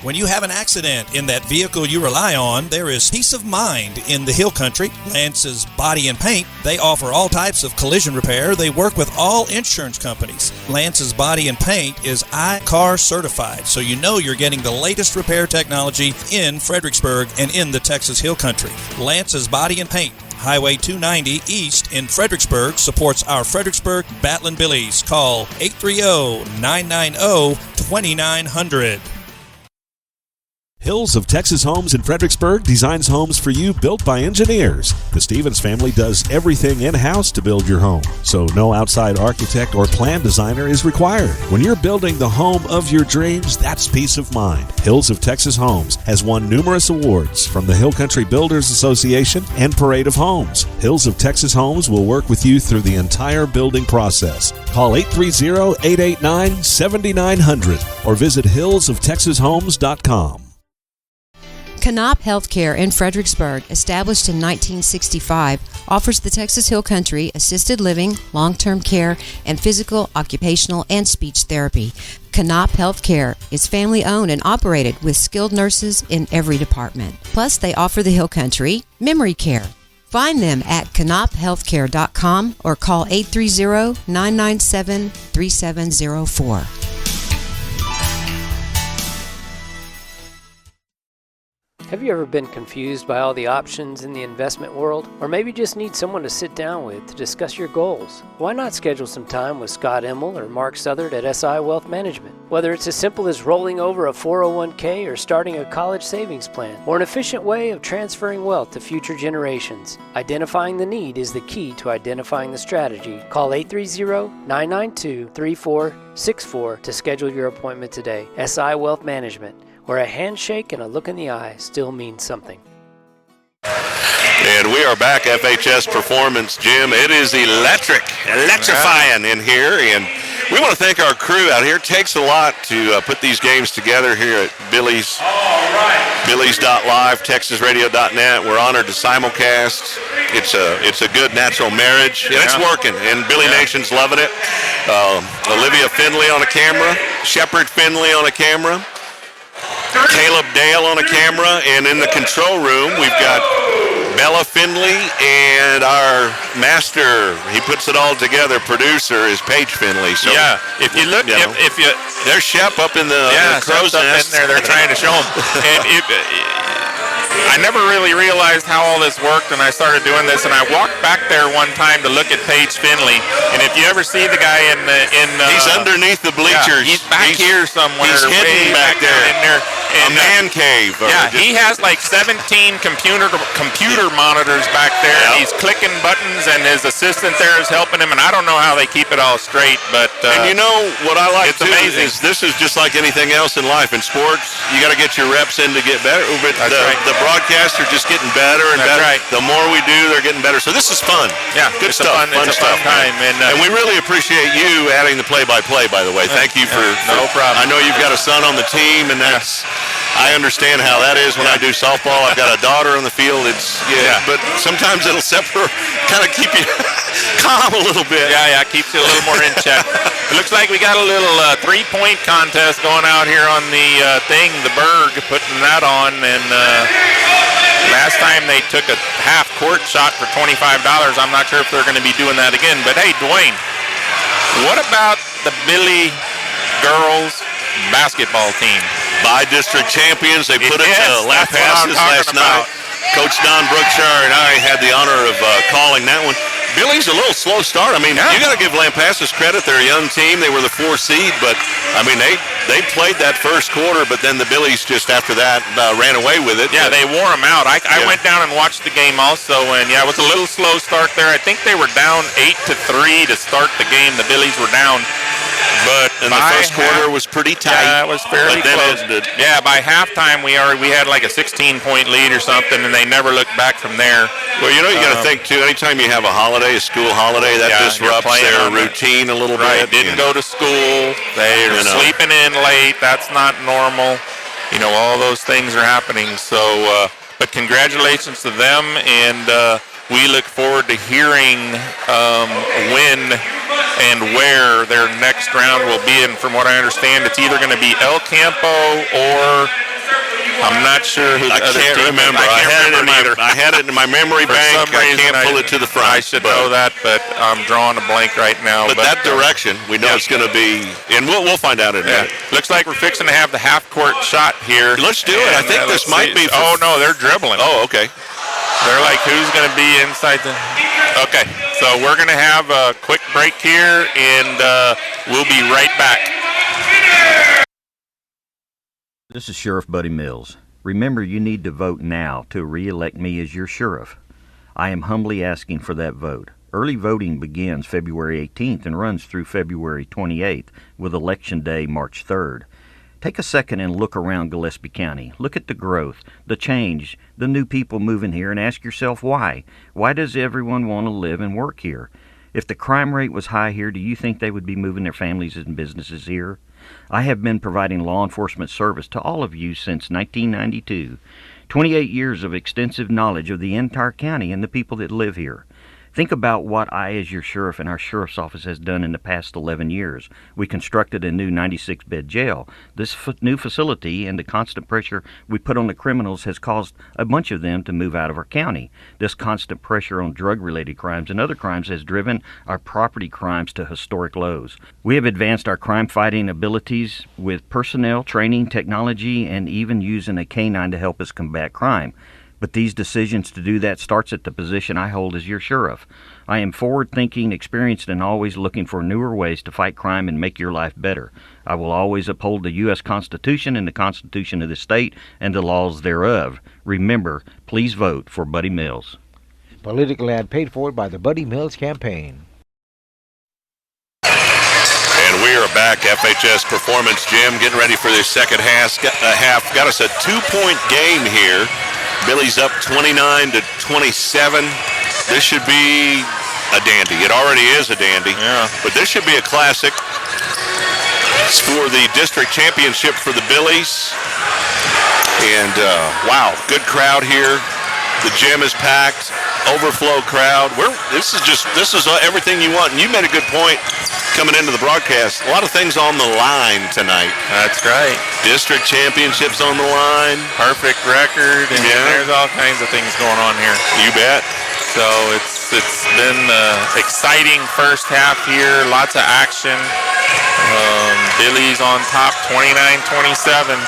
When you have an accident in that vehicle you rely on, there is peace of mind in the Hill Country. Lance's Body and Paint, they offer all types of collision repair. They work with all insurance companies. Lance's Body and Paint is I-CAR certified, so you know you're getting the latest repair technology in Fredericksburg and in the Texas Hill Country. Lance's Body and Paint, Highway 290 East in Fredericksburg, supports our Fredericksburg Battlin Billies. Call 830-990-2900. Hills of Texas Homes in Fredericksburg designs homes for you built by engineers. The Stevens family does everything in-house to build your home, so no outside architect or plan designer is required. When you're building the home of your dreams, that's peace of mind. Hills of Texas Homes has won numerous awards from the Hill Country Builders Association and Parade of Homes. Hills of Texas Homes will work with you through the entire building process. Call 830-889-7900 or visit hillsoftexashomes.com. Canop Healthcare in Fredericksburg, established in 1965, offers the Texas Hill Country assisted living, long-term care, and physical, occupational, and speech therapy. Canop Healthcare is family-owned and operated with skilled nurses in every department. Plus, they offer the Hill Country memory care. Find them at canophealthcare.com or call 830-997-3704. Have you ever been confused by all the options in the investment world? Or maybe just need someone to sit down with to discuss your goals? Why not schedule some time with Scott Emmel or Mark Southard at SI Wealth Management? Whether it's as simple as rolling over a 401k or starting a college savings plan, or an efficient way of transferring wealth to future generations, identifying the need is the key to identifying the strategy. Call 830-992-3464 to schedule your appointment today. SI Wealth Management, where a handshake and a look in the eye still means something. And we are back, FHS Performance Gym. It is electrifying in here, and we want to thank our crew out here. It takes a lot to put these games together here at Billies. Billies.Live, TexasRadio.net. We're honored to simulcast. It's a good natural marriage, and it's working, and Billy Nation's loving it. Olivia Finley on a camera, Shepard Finley on a camera. Caleb Dale on a camera, and in the control room, we've got Bella Findley and our master. He puts it all together. Producer is Paige Findley. So yeah, if you look, if you there's Shep up in the crow's nest. Up in there. They're trying to show him. And I never really realized how all this worked, and I started doing this. And I walked back there one time to look at Paige Findley. And if you ever see the guy he's underneath the bleachers. He's back here somewhere. He's hidden back there in there. A man cave. Yeah, he has like 17 computer monitors back there. And he's clicking buttons, and his assistant there is helping him. And I don't know how they keep it all straight, but and you know what I like too amazing. is this is just like anything else in life. In sports, you got to get your reps in to get better. But the broadcasts are just getting better and better. Right. The more we do, they're getting better. So this is fun. Yeah, good stuff. Fun stuff. Time. And we really appreciate you adding the play-by-play. By the way, thank you for no problem. I know you've got a son on the team, and that's. I understand how that is when I do softball. I've got a daughter on the field. But sometimes it'll kind of keep you calm a little bit. Yeah, keeps you a little more in check. It looks like we got a little 3-point contest going out here on the thing, the Berg, putting that on. And last time they took a half-court shot for $25. I'm not sure if they're going to be doing that again. But, hey, Dwayne, what about the Billy girls basketball team? By-district champions. They put it to Lampasas last night. Coach Don Brookshire and I had the honor of calling that one. Billy's a little slow start. I mean, you got to give Lampasas credit. They're a young team. They were the 4 seed, but I mean, they played that first quarter, but then the Billies just after that ran away with it. Yeah, they wore them out. I went down and watched the game also, and it was a little slow start there. I think they were down 8-3 to start the game. The Billies were down. But the first quarter was pretty tight. Yeah, it was fairly close. Yeah, by halftime we had like a 16-point lead or something, and they never looked back from there. Well, you got to think too. Anytime you have a holiday, a school holiday, that disrupts their routine a little bit. Didn't go to school. They're sleeping in late. That's not normal. All those things are happening. So, but congratulations to them, and we look forward to hearing when and where their next round will be. And from what I understand, it's either going to be El Campo or I'm not sure who the other team is. Remember. I had it in my memory bank. I can't pull it to the front. I should know that, but I'm drawing a blank right now. But that direction, we know it's going to be, and we'll find out in a minute. Looks like we're fixing to have the half-court shot here. Let's do it. I think this might be. Oh, no, they're dribbling. Oh, okay. They're like, who's going to be inside the... Okay, so we're going to have a quick break here, and we'll be right back. This is Sheriff Buddy Mills. Remember, you need to vote now to re-elect me as your sheriff. I am humbly asking for that vote. Early voting begins February 18th and runs through February 28th, with Election Day March 3rd. Take a second and look around Gillespie County. Look at the growth, the change, the new people moving here, and ask yourself why. Why does everyone want to live and work here? If the crime rate was high here, do you think they would be moving their families and businesses here? I have been providing law enforcement service to all of you since 1992. 28 years of extensive knowledge of the entire county and the people that live here. Think about what I, as your sheriff, and our sheriff's office has done in the past 11 years. We constructed a new 96-bed jail. This new facility and the constant pressure we put on the criminals has caused a bunch of them to move out of our county. This constant pressure on drug-related crimes and other crimes has driven our property crimes to historic lows. We have advanced our crime-fighting abilities with personnel, training, technology, and even using a canine to help us combat crime. But these decisions to do that starts at the position I hold as your sheriff. I am forward-thinking, experienced, and always looking for newer ways to fight crime and make your life better. I will always uphold the U.S. Constitution and the Constitution of the state and the laws thereof. Remember, please vote for Buddy Mills. Political ad paid for by the Buddy Mills campaign. And we are back, FHS Performance Gym, getting ready for the second half. Got us a 2-point game here. Billy's up 29-27. This should be a dandy. It already is a dandy. Yeah. But this should be a classic. It's for the district championship for the Billies. And, wow, good crowd here. The gym is packed. Overflow crowd. This is everything you want. And you made a good point. coming into the broadcast, a lot of things on the line tonight. That's right. District championships on the line. Perfect record, and there's all kinds of things going on here. You bet. So it's been exciting first half here, lots of action. Billies on top, 29-27.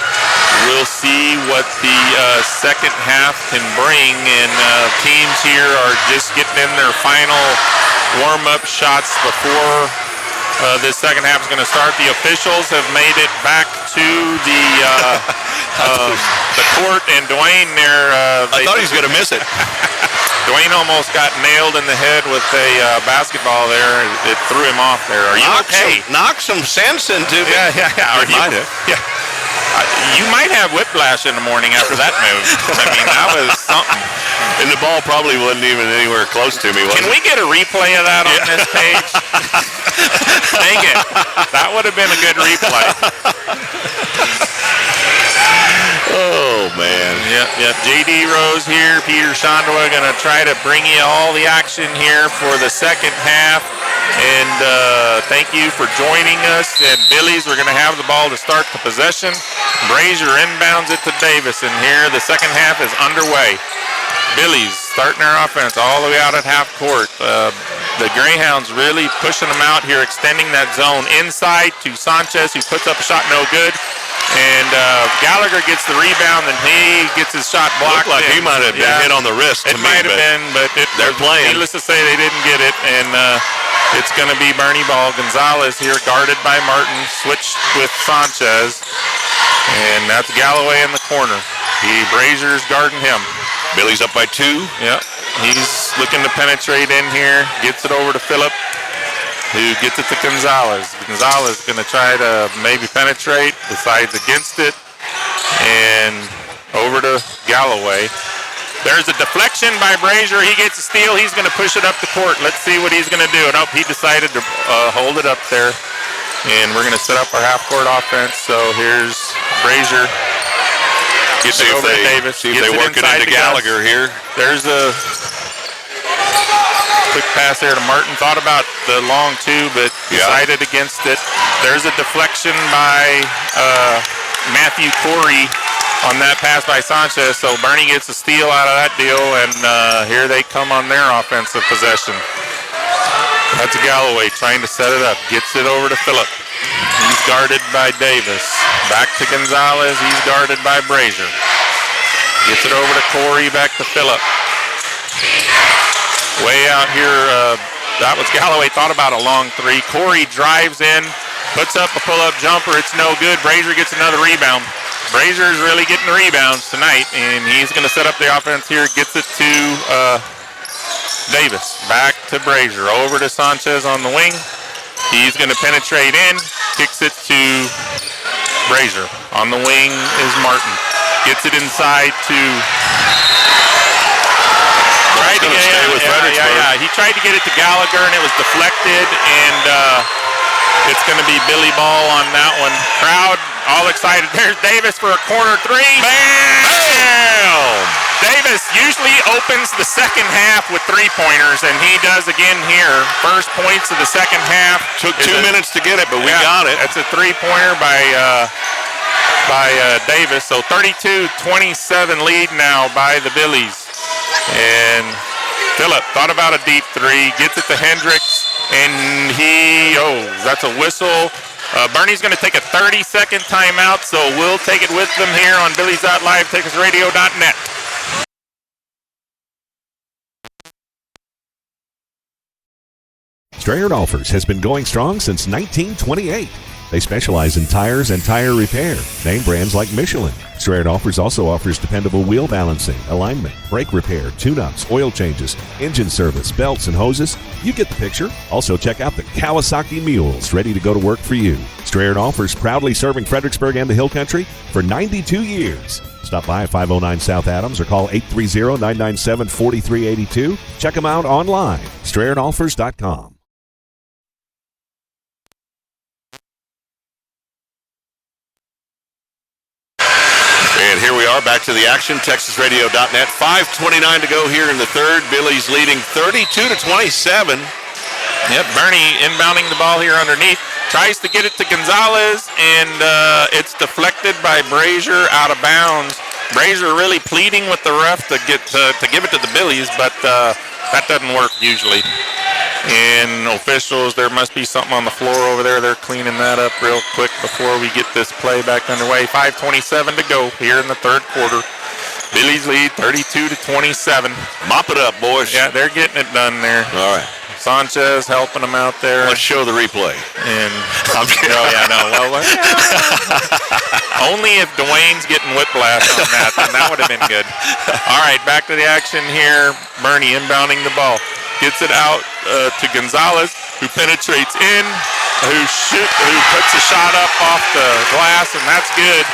We'll see what the second half can bring, and teams here are just getting in their final warm-up shots before this second half is going to start. The officials have made it back to the court, and Dwayne there. I thought he was going to miss it. Dwayne almost got nailed in the head with a basketball there. It threw him off there. Are you okay? Knock some sense into me. Yeah. Might have. Yeah. You might have whiplash in the morning after that move. I mean, that was something. And the ball probably wasn't even anywhere close to me, was it? Can we get a replay of that on this page? Dang it. That would have been a good replay. Oh, man. Yep. J.D. Rose here. Peter Schandua going to try to bring you all the action here for the second half. And thank you for joining us. And Billies, we're going to have the ball to start the possession. Brazier inbounds it to Davis. And here the second half is underway. Billies starting their offense all the way out at half court. The Greyhounds really pushing them out here, extending that zone inside to Sanchez, who puts up a shot no good. And Gallagher gets the rebound, and he gets his shot blocked. Looked like he might have been hit on the wrist. It might have been, but they're playing. Needless to say, they didn't get it, and it's going to be Boerne ball. Gonzalez here, guarded by Martin, switched with Sanchez, and that's Galloway in the corner. Brazier's guarding him. Billy's up by 2. Yep, he's looking to penetrate in here, gets it over to Phillip, who gets it to Gonzalez. Gonzalez going to try to maybe penetrate, decides against it, and over to Galloway. There's a deflection by Brazier. He gets a steal. He's going to push it up the court. Let's see what he's going to do. Nope, he decided to hold it up there, and we're going to set up our half-court offense. So here's Brazier. Gets it over to Davis. See if they work it into Gallagher here. There's a quick pass there to Martin. Thought about the long two, but decided against it. There's a deflection by Matthew Corey on that pass by Sanchez. So Boerne gets a steal out of that deal, and here they come on their offensive possession. That's Galloway trying to set it up. Gets it over to Phillip. He's guarded by Davis. Back to Gonzalez. He's guarded by Brazier. Gets it over to Corey. Back to Phillip. Way out here, that was Galloway. Thought about a long three. Corey drives in, puts up a pull-up jumper. It's no good. Brazier gets another rebound. Brazier's really getting the rebounds tonight, and he's going to set up the offense here. Gets it to Davis. Back to Brazier. Over to Sanchez on the wing. He's going to penetrate in. Kicks it to Brazier. On the wing is Martin. Gets it inside to... He tried to get it to Gallagher, and it was deflected, and it's going to be Billy ball on that one. Crowd all excited. There's Davis for a corner three. Bam! Davis usually opens the second half with three-pointers, and he does again here. First points of the second half. Took 2 minutes to get it, but we got it. That's a three-pointer by Davis. So 32-27 lead now by the Billies. And Phillip thought about a deep three, gets it to Hendricks, and that's a whistle. Boerne's going to take a 30-second timeout, so we'll take it with them here on Billies.Live, TexasRadio.net. Strayer Dolphers has been going strong since 1928. They specialize in tires and tire repair. Name brands like Michelin. Strayer Dolphers also offers dependable wheel balancing, alignment, brake repair, tune-ups, oil changes, engine service, belts, and hoses. You get the picture. Also check out the Kawasaki Mules, ready to go to work for you. Strayer Dolphers proudly serving Fredericksburg and the Hill Country for 92 years. Stop by at 509 South Adams or call 830-997-4382. Check them out online, StrayerDolphers.com. And here we are, back to the action, TexasRadio.net. 5:29 to go here in the third. Billies leading 32-27. Yep, Boerne inbounding the ball here underneath. Tries to get it to Gonzalez, and it's deflected by Brazier out of bounds. Brazier really pleading with the ref to give it to the Billies, but that doesn't work usually. And officials, there must be something on the floor over there. They're cleaning that up real quick before we get this play back underway. 5:27 to go here in the third quarter. Billies lead 32-27. Mop it up, boys. Yeah, they're getting it done there. All right. Sanchez helping them out there. Let's show the replay. And only if Dwayne's getting whiplash on that, then that would have been good. All right, back to the action here. Boerne inbounding the ball. Gets it out to Gonzalez, who penetrates in, who puts a shot up off the glass, and that's good.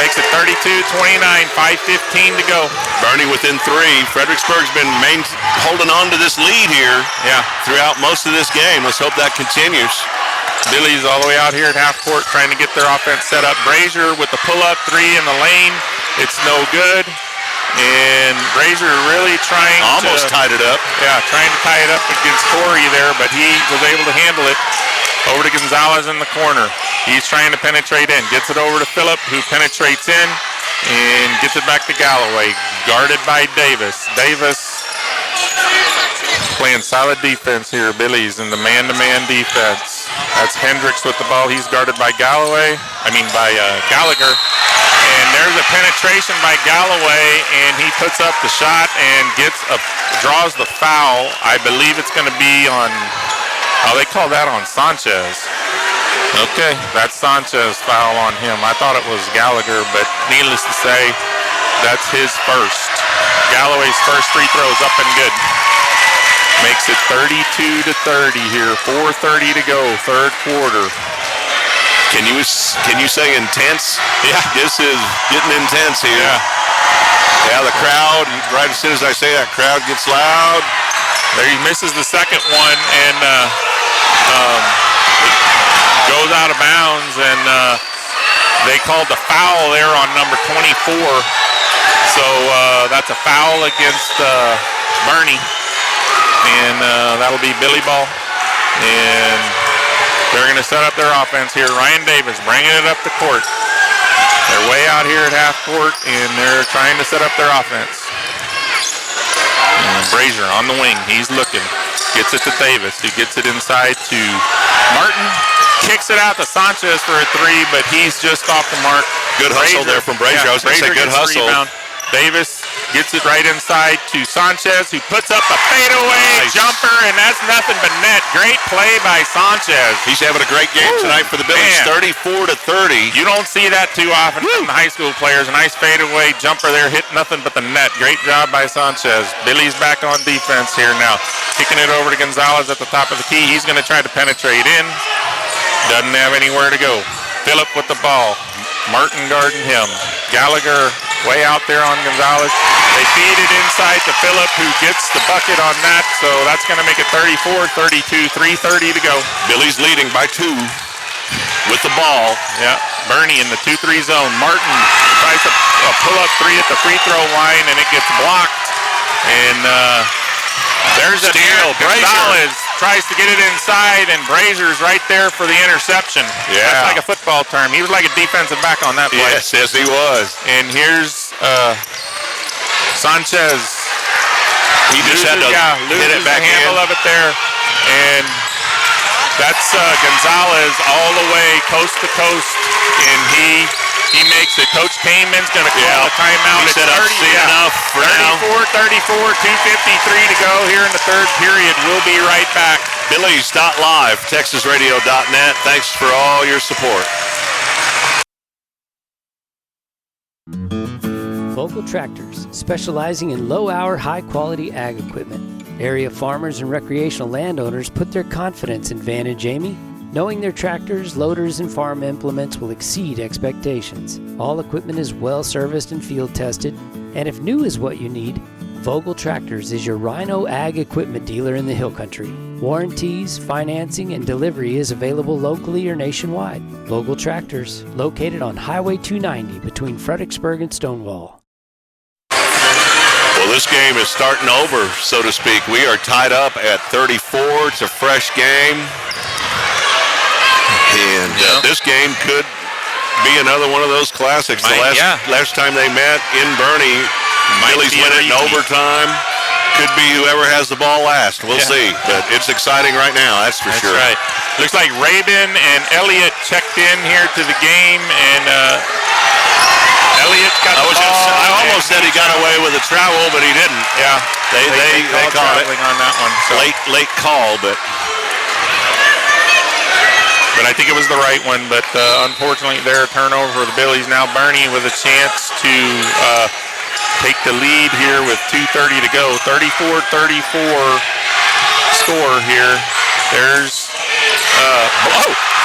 Makes it 32-29, 5:15 to go. Boerne within 3. Fredericksburg's been holding on to this lead here throughout most of this game. Let's hope that continues. Billies all the way out here at half court trying to get their offense set up. Brazier with the pull-up 3 in the lane. It's no good. And Brazier really trying almost tied it up. Yeah, trying to tie it up against Corey there, but he was able to handle it. Over to Gonzalez in the corner. He's trying to penetrate in. Gets it over to Phillip, who penetrates in and gets it back to Galloway. Guarded by Davis. Davis playing solid defense here, Billies, in the man-to-man defense. That's Hendricks with the ball. He's guarded by Gallagher. And there's a penetration by Galloway, and he puts up the shot and draws the foul. I believe it's going to be on, they call that on Sanchez. Okay, that's Sanchez foul on him. I thought it was Gallagher, but needless to say, that's his first. Galloway's first free throw is up and good. Makes it 32-30 here. 4:30 to go, third quarter. Can you say intense? Yeah. This is getting intense here. Yeah, the crowd, right as soon as I say that, crowd gets loud. There he misses the second one and goes out of bounds, and they called the foul there on number 24. So that's a foul against Boerne, and that'll be Billy ball. And they're going to set up their offense here. Ryan Davis bringing it up the court. They're way out here at half court, and they're trying to set up their offense. And Brazier on the wing. He's looking. Gets it to Davis, who gets it inside to Martin. Kicks it out to Sanchez for a 3, but he's just off the mark. Good hustle there from Brazier. I was going to say good hustle. Rebound. Davis gets it right inside to Sanchez, who puts up a fadeaway jumper, and that's nothing but net. Great play by Sanchez. He's having a great game tonight for the Billies, 34-30. You don't see that too often from the high school players. A nice fadeaway jumper there, hit nothing but the net. Great job by Sanchez. Billy's back on defense here now. Kicking it over to Gonzalez at the top of the key. He's going to try to penetrate in. Doesn't have anywhere to go. Phillip with the ball. Martin guarding him. Gallagher way out there on Gonzalez. They feed it inside to Phillip, who gets the bucket on that. So that's going to make it 34-32, 3:30 to go. Billy's leading by 2 with the ball. Yeah, Boerne in the 2-3 zone. Martin tries to pull up 3 at the free throw line, and it gets blocked. And there's a steal. Gonzalez tries to get it inside, and Brazier's right there for the interception. Yeah. That's like a football term. He was like a defensive back on that play. Yes, he was. And here's Sanchez. He just had to hit it back the handle of it there. And that's Gonzalez all the way coast to coast, and he makes it. Coach Kamen's going to call a timeout. He said, I've seen enough for 34-34, 2:53 to go here in the third period. We'll be right back. Billies.Live, TexasRadio.net. Thanks for all your support. Vogel Tractors, specializing in low-hour, high-quality ag equipment. Area farmers and recreational landowners put their confidence in Van and Jamie, knowing their tractors, loaders, and farm implements will exceed expectations. All equipment is well-serviced and field-tested, and if new is what you need, Vogel Tractors is your Rhino Ag equipment dealer in the Hill Country. Warranties, financing, and delivery is available locally or nationwide. Vogel Tractors, located on Highway 290 between Fredericksburg and Stonewall. Well, this game is starting over, so to speak. We are tied up at 34. It's a fresh game. And this game could be another one of those classics. Last time they met in Boerne, Billies win it in overtime. Could be whoever has the ball last. We'll see. But it's exciting right now, that's for sure. Right. Looks like Rabin and Elliott checked in here to the game, and Elliott got the ball. I almost said he got away with a travel, but he didn't. Yeah. They called it on that one. So. Late call, but I think it was the right one. But unfortunately, their turnover for the Billies. Now Boerne with a chance to take the lead here with 2:30 to go. 34-34 score here. There's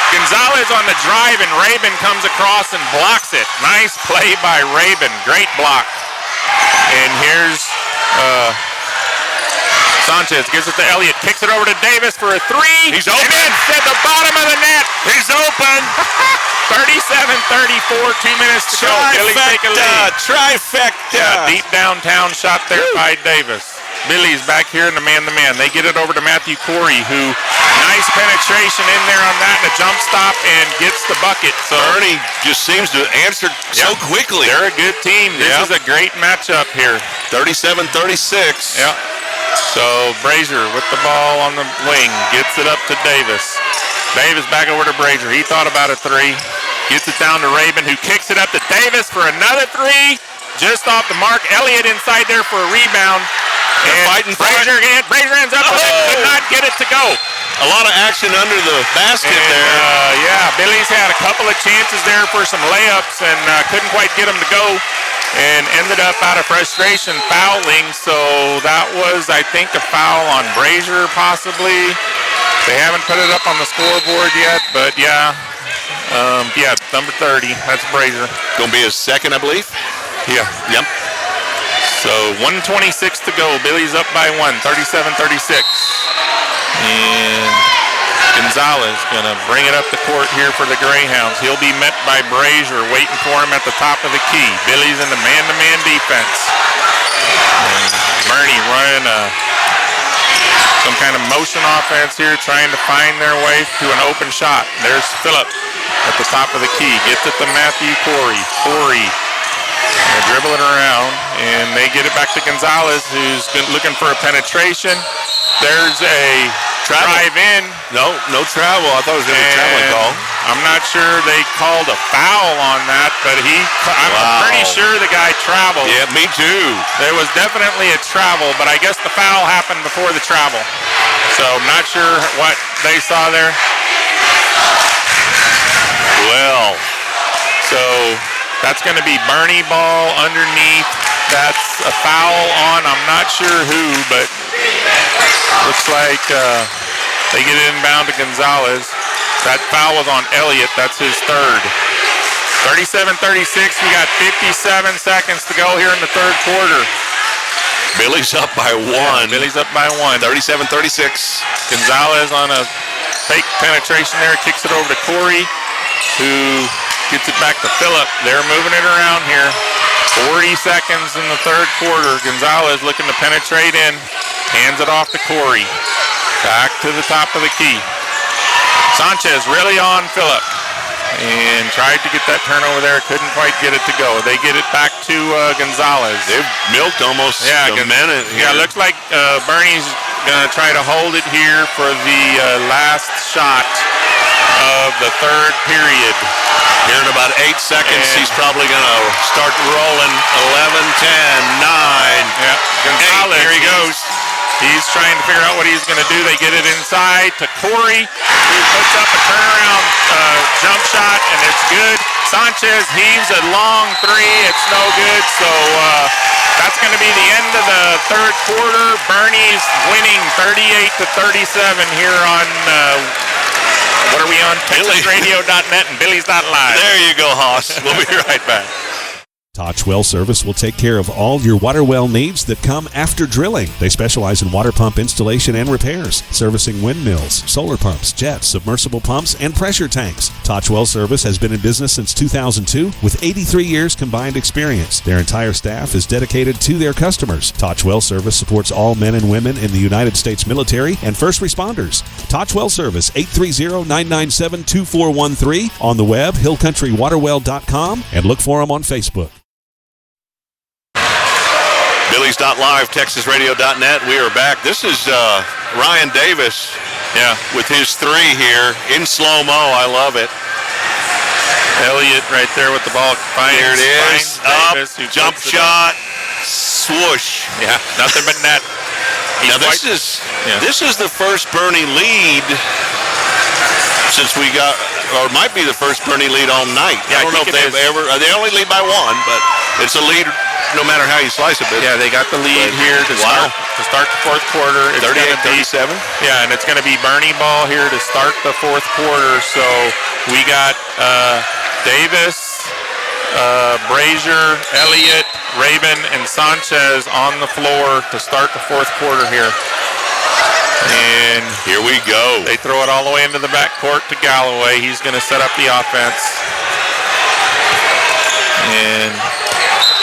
Gonzalez on the drive, and Rabin comes across and blocks it. Nice play by Rabin. Great block. And here's Sanchez gives it to Elliott, kicks it over to Davis for a three. He's open. And it's at the bottom of the net. He's open. 37-34, 2 minutes to go. Billies take a lead. Trifecta. Yeah, deep downtown shot there by Davis. Billies back here in the man-to-man. They get it over to Matthew Corey, who nice penetration in there on that and a jump stop and gets the bucket. So Boerne just seems to answer so quickly. They're a good team. This is a great matchup here. 37-36. Yeah. So Brazier with the ball on the wing gets it up to Davis. Davis back over to Brazier. He thought about a three. Gets it down to Rabin, who kicks it up to Davis for another three. Just off the mark. Elliott inside there for a rebound. And Brazier ends up with it. Could not get it to go. A lot of action under the basket there. Billies had a couple of chances there for some layups and couldn't quite get them to go. And ended up out of frustration fouling. So that was, I think, a foul on Brazier possibly. They haven't put it up on the scoreboard yet, but number 30. That's Brazier. Going to be his second, I believe. Yeah. Yep. So 1:26 to go. Billies up by 1, 37-36. And Gonzalez going to bring it up the court here for the Greyhounds. He'll be met by Brazier waiting for him at the top of the key. Billies in the man-to-man defense. And Boerne running some kind of motion offense here, trying to find their way to an open shot. There's Phillip at the top of the key. Gets it to Matthew Corey. Corey dribble it around, and they get it back to Gonzalez, who's looking for a penetration. There's a drive in. No travel. I thought it was going to be a traveling call. I'm not sure they called a foul on that, but I'm pretty sure the guy traveled. Yeah, me too. There was definitely a travel, but I guess the foul happened before the travel. So I'm not sure what they saw there. Well, so that's going to be Boerne ball underneath. That's a foul on, I'm not sure who, but looks like they get it inbound to Gonzalez. That foul was on Elliott. That's his third. 37-36. We got 57 seconds to go here in the third quarter. Billies up by 1. Yeah, Billies up by 1. 37-36. Gonzalez on a fake penetration there. Kicks it over to Corey, who gets it back to Phillip. They're moving it around here. 40 seconds in the third quarter. Gonzalez looking to penetrate in. Hands it off to Corey. Back to the top of the key. Sanchez really on Phillip. And tried to get that turnover there. Couldn't quite get it to go. They get it back to Gonzalez. They've milked almost a minute here. Yeah, looks like Boerne's going to try to hold it here for the last shot of the third period. Here in about 8 seconds, he's probably going to start rolling. 11, 10, 9. Yeah, Gonzalez. 8. Here he goes. He's trying to figure out what he's going to do. They get it inside to Corey, who puts up a turnaround jump shot, and it's good. Sanchez heaves a long three. It's no good. So that's going to be the end of the third quarter. Boerne's winning 38-37 here on, what are we on? TexasRadio.net and Billies.Live. There you go, Hoss. We'll be right back. Touch Well Service will take care of all your water well needs that come after drilling. They specialize in water pump installation and repairs, servicing windmills, solar pumps, jets, submersible pumps, and pressure tanks. Touch Well Service has been in business since 2002 with 83 years combined experience. Their entire staff is dedicated to their customers. Touch Well Service supports all men and women in the United States military and first responders. Touch Well Service, 830-997-2413. On the web, hillcountrywaterwell.com, and look for them on Facebook. Billies.Live, TexasRadio.net. We are back. This is Ryan Davis with his three here in slow-mo. I love it. Elliott right there with the ball. Here it is. Up, Davis, jump shot, swoosh. Yeah, nothing but net. Now this is the first Boerne lead since we got, or might be the first Boerne lead all night. Yeah, I don't know if they've ever, they only lead by one, but it's a lead no matter how you slice it. Yeah, they got the lead here to start the fourth quarter. 38-37. Yeah, and it's going to be Boerne ball here to start the fourth quarter. So we got Davis, Brazier, Elliott, Rabin, and Sanchez on the floor to start the fourth quarter here. And here we go. They throw it all the way into the backcourt to Galloway. He's going to set up the offense. And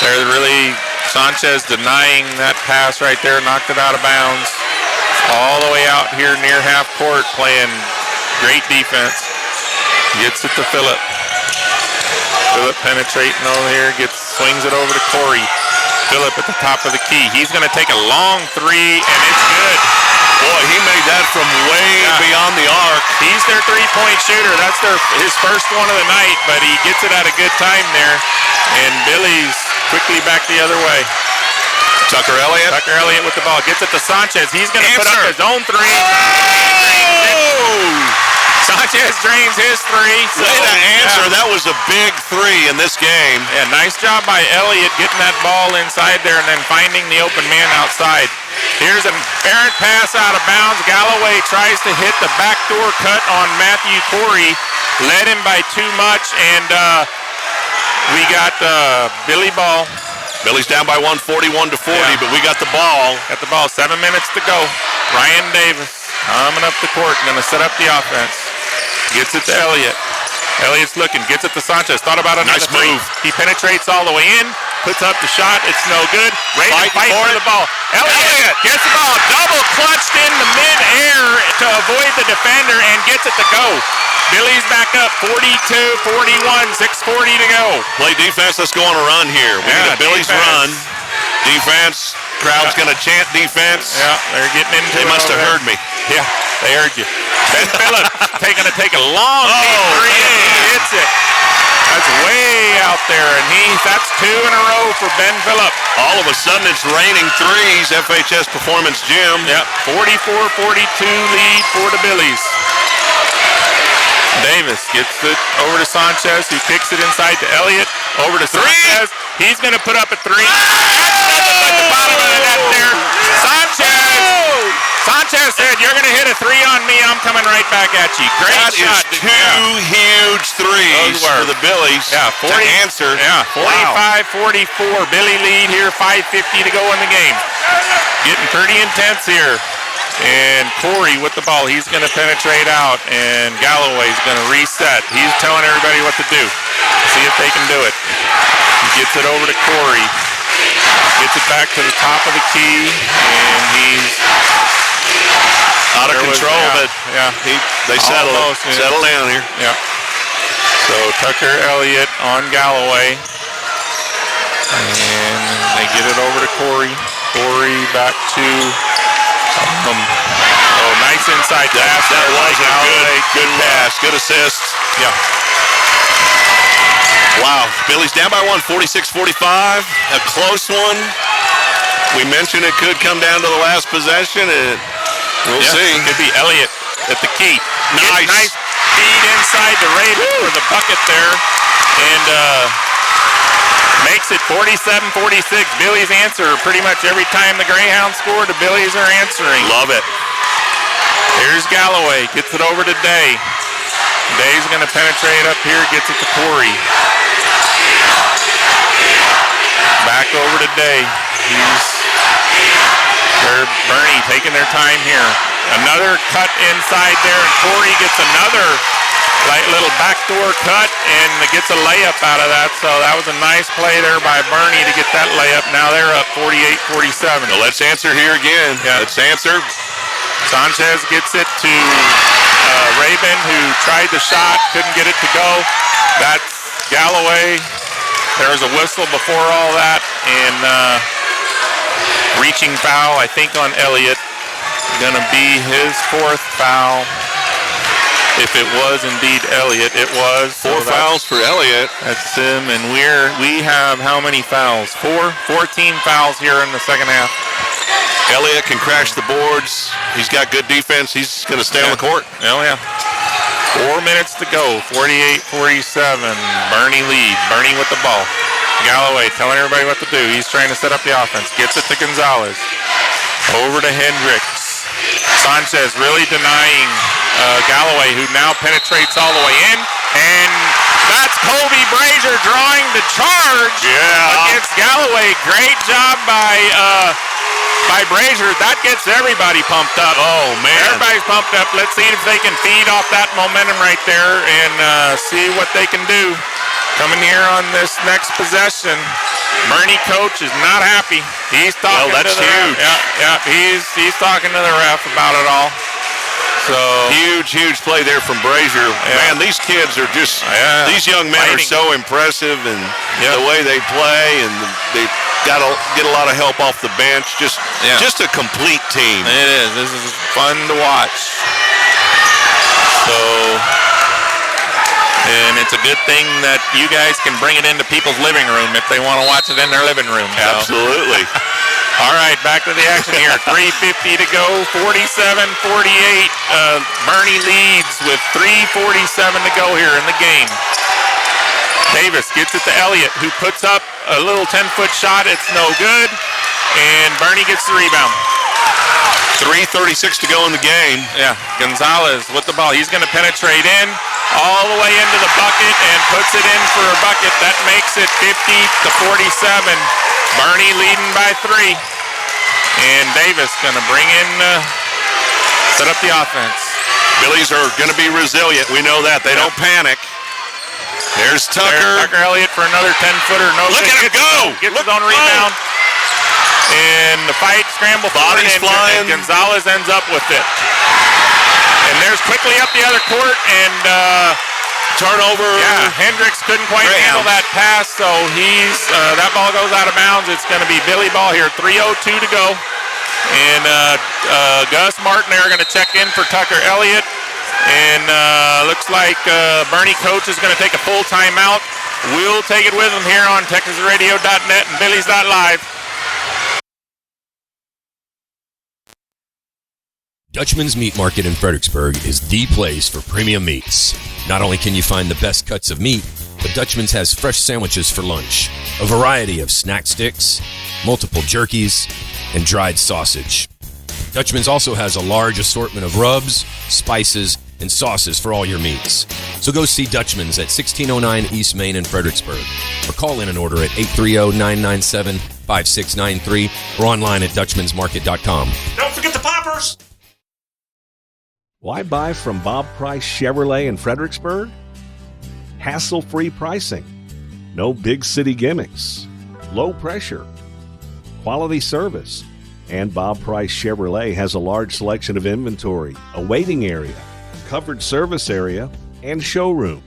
they're really, Sanchez denying that pass right there, knocked it out of bounds. All the way out here near half court, playing great defense. Gets it to Phillip. Phillip penetrating over here, swings it over to Corey. Phillip at the top of the key. He's going to take a long three, and it's good. Boy, he made that from way beyond the arc. He's their three-point shooter. That's his first one of the night, but he gets it at a good time there. And Billy's quickly back the other way. Tucker Elliott with the ball. Gets it to Sanchez. He's going to put up his own three. Sanchez drains his three. So that was a big three in this game. Yeah, nice job by Elliott getting that ball inside there and then finding the open man outside. Here's an errant pass out of bounds. Galloway tries to hit the backdoor cut on Matthew Corey. Led him by too much, and we got Billy ball. Billy's down by 41-40, but we got the ball. 7 minutes to go. Ryan Davis coming up the court, going to set up the offense. Gets it to Elliott. Elliott's looking, gets it to Sanchez. Thought about another nice three. move. He penetrates all the way in, puts up the shot. It's no good. Fight for the ball. Elliott gets the ball, double clutched in the mid-air to avoid the defender and gets it to go. Billy's back up 42-41, 6:40 to go. Play defense. Let's go on a run here. We need a Billy's run. Defense. Crowd's going to chant defense. Yeah, they're getting into it. They must have heard me. Yeah, they heard you. Ben Phillip going to take a long deep three, and he hits it. That's way out there, and that's two in a row for Ben Phillip. All of a sudden, it's raining threes. FHS Performance Gym. Yep, 44-42 lead for the Billies. Davis gets it over to Sanchez, who kicks it inside to Elliott. Over to Sanchez. He's going to put up a three. Nothing but the bottom of the net there. Sanchez said, "You're going to hit a three on me. I'm coming right back at you." Great shot. That is two huge threes for the Billies to answer. Yeah, 45-44. Billy lead here, 5:50 to go in the game. Getting pretty intense here. And Corey with the ball, he's going to penetrate out, and Galloway's going to reset. He's telling everybody what to do. See if they can do it. He gets it over to Corey. Gets it back to the top of the key, and he's out of control, but they settle down here. Yeah. So Tucker Elliott on Galloway, and they get it over to Corey. Corey back to nice inside pass. That was a good pass, good assist. Yeah. Wow, Billy's down by one, 46-45, a close one. We mentioned it could come down to the last possession, and we'll see. Could be Elliott at the key. Nice feed inside to Raven for the bucket there, and makes it 47-46. Billy's answer pretty much every time the Greyhounds score, the Billies are answering. Love it. Here's Galloway, gets it over to Day. Day's going to penetrate up here, gets it to Corey. back over to Day. They're Boerne taking their time here. Another cut inside there, and Corey gets another light little backdoor cut and gets a layup out of that. So that was a nice play there by Boerne to get that layup. Now they're up 48-47. Well, let's answer here again. Yeah. Let's answer. Sanchez gets it to Rabin, who tried the shot, couldn't get it to go. That's Galloway. There was a whistle before all that, and reaching foul, I think, on Elliott. Gonna be his 4th foul. If it was indeed Elliott, it was. 4 fouls for Elliott. That's him, and we have how many fouls? 14 fouls here in the second half. Elliott can crash the boards. He's got good defense. He's going to stay on the court. Oh, yeah. 4 minutes to go, 48-47. Boerne lead. Boerne with the ball. Galloway telling everybody what to do. He's trying to set up the offense. Gets it to Gonzalez. Over to Hendricks. Sanchez really denying Galloway, who now penetrates all the way in. And that's Colby Brazier drawing the charge against Galloway. Great job by Brazier. That gets everybody pumped up. Oh, man. Everybody's pumped up. Let's see if they can feed off that momentum right there and see what they can do. Coming here on this next possession. Boerne coach is not happy. He's talking to the huge. ref. Yeah, he's talking to the ref about it all. So huge play there from Brazier. Yeah. Man, these kids are just these young men fighting. are so impressive, and the way they play, and they got to get a lot of help off the bench. Just a complete team. It is. This is fun to watch. So. And it's a good thing that you guys can bring it into people's living room if they want to watch it in their living room. So. Absolutely. All right, back to the action here. 3:50 to go, 47-48. Boerne leads with 3:47 to go here in the game. Davis gets it to Elliott, who puts up a little 10-foot shot. It's no good. And Boerne gets the rebound. 3:36 to go in the game. Yeah, Gonzalez with the ball. He's going to penetrate in all the way into the bucket and puts it in for a bucket. That makes it 50-47. Boerne leading by 3. And Davis going to bring in, set up the offense. Billies are going to be resilient. We know that. They don't panic. There's Tucker. There's Tucker Elliott for another 10-footer. No, look at him go. Gets his own rebound. And the fight, scramble forward, and flying. Gonzalez ends up with it. And there's quickly up the other court, and turnover. Yeah, Hendricks couldn't quite handle that pass, so that ball goes out of bounds. It's going to be Billy ball here. 3:02 to go. And Gus Martin are going to check in for Tucker Elliott. And looks like Boerne coach is going to take a full timeout. We'll take it with him here on TexasRadio.net and Billies.Live. Dutchman's Meat Market in Fredericksburg is the place for premium meats. Not only can you find the best cuts of meat, but Dutchman's has fresh sandwiches for lunch, a variety of snack sticks, multiple jerkies, and dried sausage. Dutchman's also has a large assortment of rubs, spices, and sauces for all your meats. So go see Dutchman's at 1609 East Main in Fredericksburg, or call in an order at 830-997-5693 or online at dutchmansmarket.com. Don't forget the poppers! Why buy from Bob Price Chevrolet in Fredericksburg? Hassle-free pricing. No big city gimmicks. Low pressure. Quality service. And Bob Price Chevrolet has a large selection of inventory, a waiting area, covered service area, and showroom.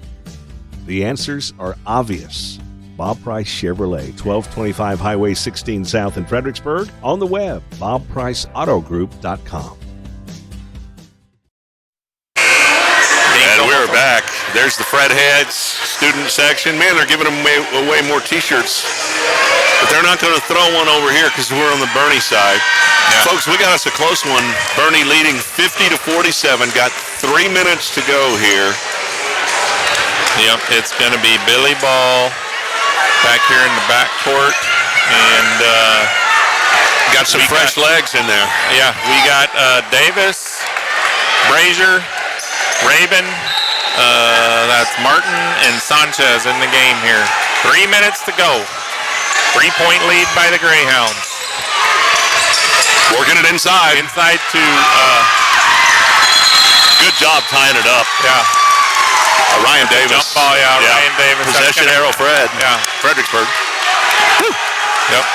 The answers are obvious. Bob Price Chevrolet, 1225 Highway 16 South in Fredericksburg. On the web, bobpriceautogroup.com. And we're back. There's the Fred Heads student section. Man, they're giving them away more T-shirts. But they're not going to throw one over here because we're on the Boerne side. Yeah. Folks, we got us a close one. Boerne leading 50-47. Got 3 minutes to go here. Yep, it's going to be Billy ball back here in the backcourt. And got some fresh legs in there. Yeah, we got Davis, Brazier, Rabin, that's Martin, and Sanchez in the game here. 3 minutes to go. 3-point lead by the Greyhounds. Working it inside. Inside to... good job tying it up. Yeah. Ryan Davis. Jump ball, Ryan Davis. Possession arrow, Fred. Yeah. Fredericksburg. Woo. Yep.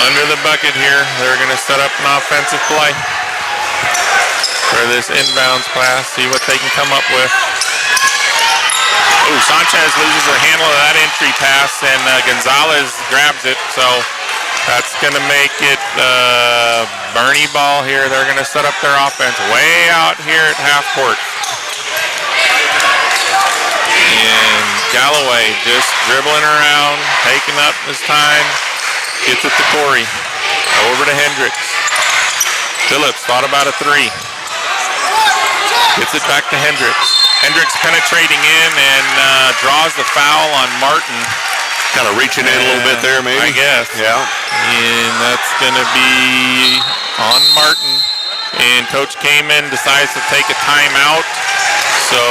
Under the bucket here, they're going to set up an offensive play for this inbounds pass, see what they can come up with. Ooh, Sanchez loses her handle of that entry pass, and Gonzalez grabs it, so that's going to make it Boerne ball here. They're going to set up their offense way out here at half court. And Galloway just dribbling around, taking up his time, gets it to Corey. Over to Hendricks. Phillips thought about a three. Gets it back to Hendricks. Hendricks penetrating in and draws the foul on Martin. Kind of reaching in a little bit there, maybe. I guess. Yeah. And that's going to be on Martin. And Coach Kamen decides to take a timeout. So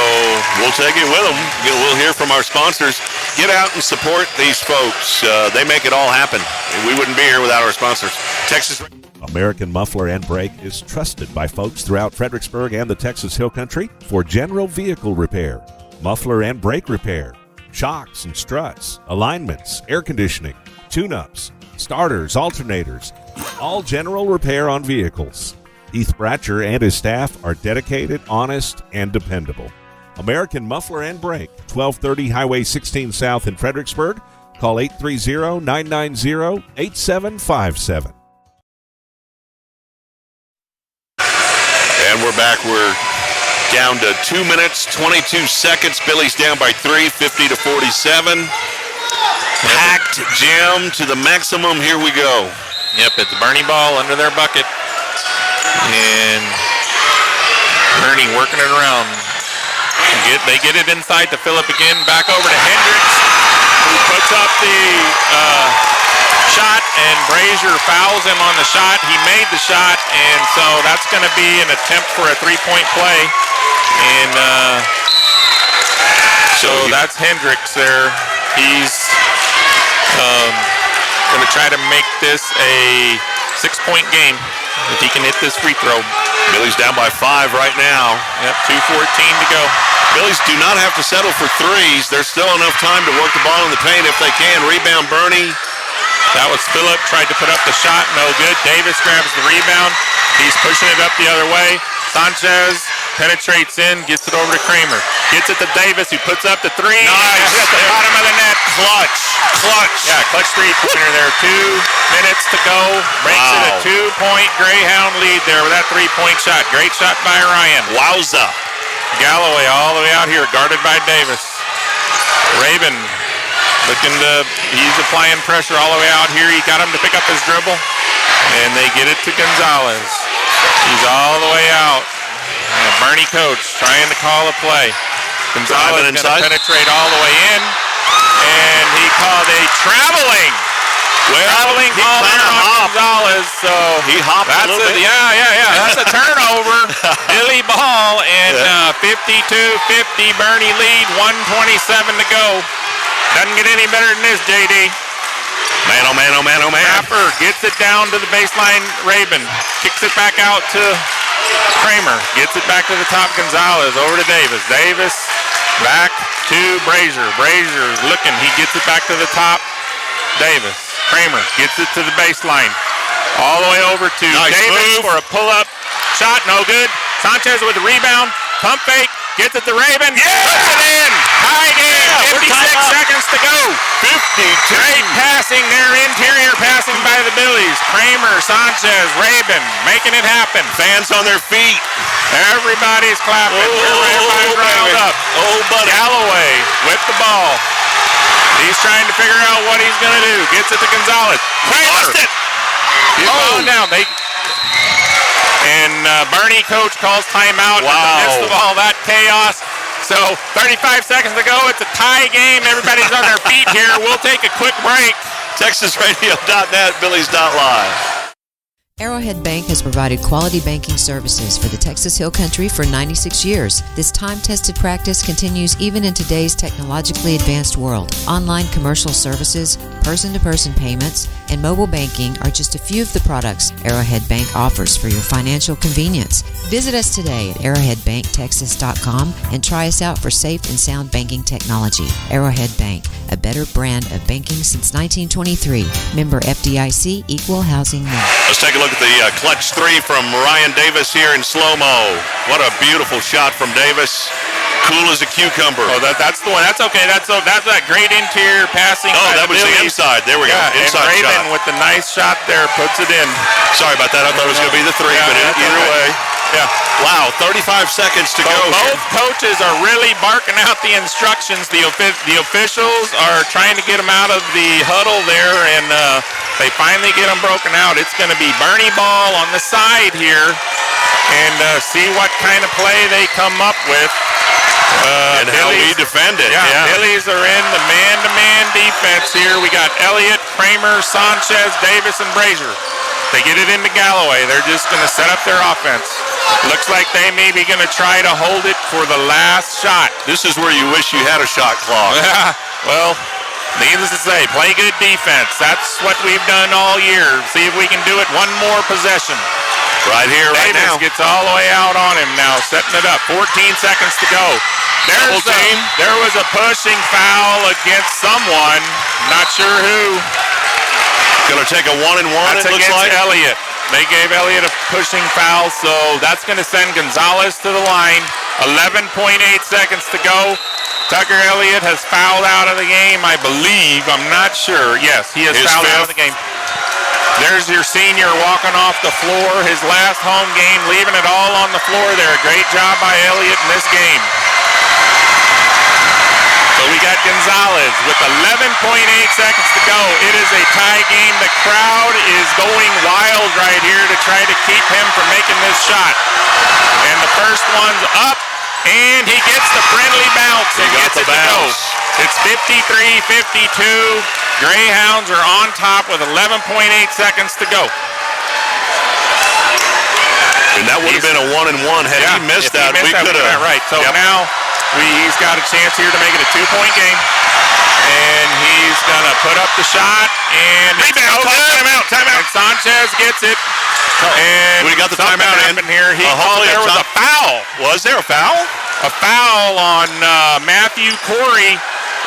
we'll take it with them. We'll hear from our sponsors. Get out and support these folks. They make it all happen. We wouldn't be here without our sponsors. Texas. American Muffler and Brake is trusted by folks throughout Fredericksburg and the Texas Hill Country for general vehicle repair, muffler and brake repair, shocks and struts, alignments, air conditioning, tune-ups, starters, alternators, all general repair on vehicles. Heath Bratcher and his staff are dedicated, honest, and dependable. American Muffler and Brake, 1230 Highway 16 South in Fredericksburg. Call 830-990-8757. And we're back. We're down to 2 minutes, 22 seconds. Billy's down by 3, 50-47. Packed gym to the maximum. Here we go. Yep, it's Boerne ball under their bucket. And Boerne working it around. They get it inside to Phillip again. Back over to Hendricks, who puts up the shot, and Brazier fouls him on the shot. He made the shot, and so that's going to be an attempt for a three-point play. And so that's Hendricks there. He's going to try to make this a 6-point game if he can hit this free throw. Billy's down by 5 right now. Yep, 2:14 to go. Billy's do not have to settle for threes. There's still enough time to work the ball in the paint if they can. Rebound, Boerne. That was Phillip, tried to put up the shot, no good. Davis grabs the rebound. He's pushing it up the other way. Sanchez penetrates in, gets it over to Kramer. Gets it to Davis, who puts up the three. Nice. At the bottom of the net. Clutch. Yeah, clutch three-pointer there. 2 minutes to go. Breaks it a 2-point Greyhound lead there with that three-point shot. Great shot by Ryan. Wowza. Galloway all the way out here, guarded by Davis. Rabin looking to, he's applying pressure all the way out here. He got him to pick up his dribble, and they get it to Gonzalez. He's all the way out. And Boerne coach trying to call a play. Gonzalez going to penetrate all the way in, and he called a traveling call there on Gonzalez. So he hopped a little bit. Yeah. That's a turnover. Billy ball, and 52-50 Boerne lead. 1:27 to go. Doesn't get any better than this, JD. Man, oh man. Rapper gets it down to the baseline. Rabin kicks it back out to Kramer. Gets it back to the top. Gonzalez over to Davis. Davis back to Brazier. Brazier's looking. He gets it back to the top. Davis. Kramer gets it to the baseline. All the way over to Davis for a pull-up shot. No good. Sanchez with the rebound. Pump fake. Gets it to Rabin. Yeah! Puts it in. Tie game. 56 seconds to go. 52. Great passing there. Interior passing by the Billies. Kramer, Sanchez, Rabin making it happen. Fans on their feet. Everybody's clapping. Everybody's riled up. Oh, buddy. Galloway with the ball. He's trying to figure out what he's going to do. Gets it to Gonzalez. Lost it. He's going down. And Boerne coach calls timeout in the midst of all that chaos. So 35 seconds to go. It's a tie game. Everybody's on their feet here. We'll take a quick break. TexasRadio.net, Billies.Live. Arrowhead Bank has provided quality banking services for the Texas Hill Country for 96 years. This time-tested practice continues even in today's technologically advanced world. Online commercial services, person-to-person payments, and mobile banking are just a few of the products Arrowhead Bank offers for your financial convenience. Visit us today at arrowheadbanktexas.com and try us out for safe and sound banking technology. Arrowhead Bank, a better brand of banking since 1923. Member FDIC, Equal Housing Lender. Let's take a look at the clutch three from Ryan Davis here in slow-mo. What a beautiful shot from Davis. Cool as a cucumber. Oh, that's the one. That's okay. That's that great interior passing. Oh, that was the inside. There we go. Inside and Raven shot. with the nice shot there puts it in. Sorry about that. I thought it was going to be the three, but either way. Yeah. Wow, 35 seconds to go. Both coaches are really barking out the instructions. The officials are trying to get them out of the huddle there, and they finally get them broken out. It's going to be Boerne ball on the side here, and see what kind of play they come up with. And how we defend it. Yeah, Billies are in the man-to-man defense here. We got Elliott, Kramer, Sanchez, Davis, and Brazier. They get it into Galloway. They're just going to set up their offense. Looks like they may be going to try to hold it for the last shot. This is where you wish you had a shot clock. Well, needless to say, play good defense. That's what we've done all year. See if we can do it one more possession. Right here, right Davis now. Gets all the way out on him now, setting it up. 14 seconds to go. There was a pushing foul against someone. Not sure who. Going to take a 1-and-1, That's it looks against like. Elliott. They gave Elliott a pushing foul, so that's going to send Gonzalez to the line. 11.8 seconds to go. Tucker Elliott has fouled out of the game, I believe. I'm not sure. Yes, he has fouled out of the game. There's your senior walking off the floor. His last home game, leaving it all on the floor there. Great job by Elliott in this game. So we got Gonzalez with 11.8 seconds to go. It is a tie game. The crowd is going wild right here to try to keep him from making this shot. And the first one's up, and he gets the friendly bounce and gets it to go. It's 53-52. Greyhounds are on top with 11.8 seconds to go. And that would have been a 1-and-1. Had he missed that, we could have. Right. So now he's got a chance here to make it a 2-point game. And he's going to put up the shot. And rebound. Timeout. And Sanchez gets it. And we got the timeout in here. There was a foul. Was there a foul? A foul on Matthew Corey.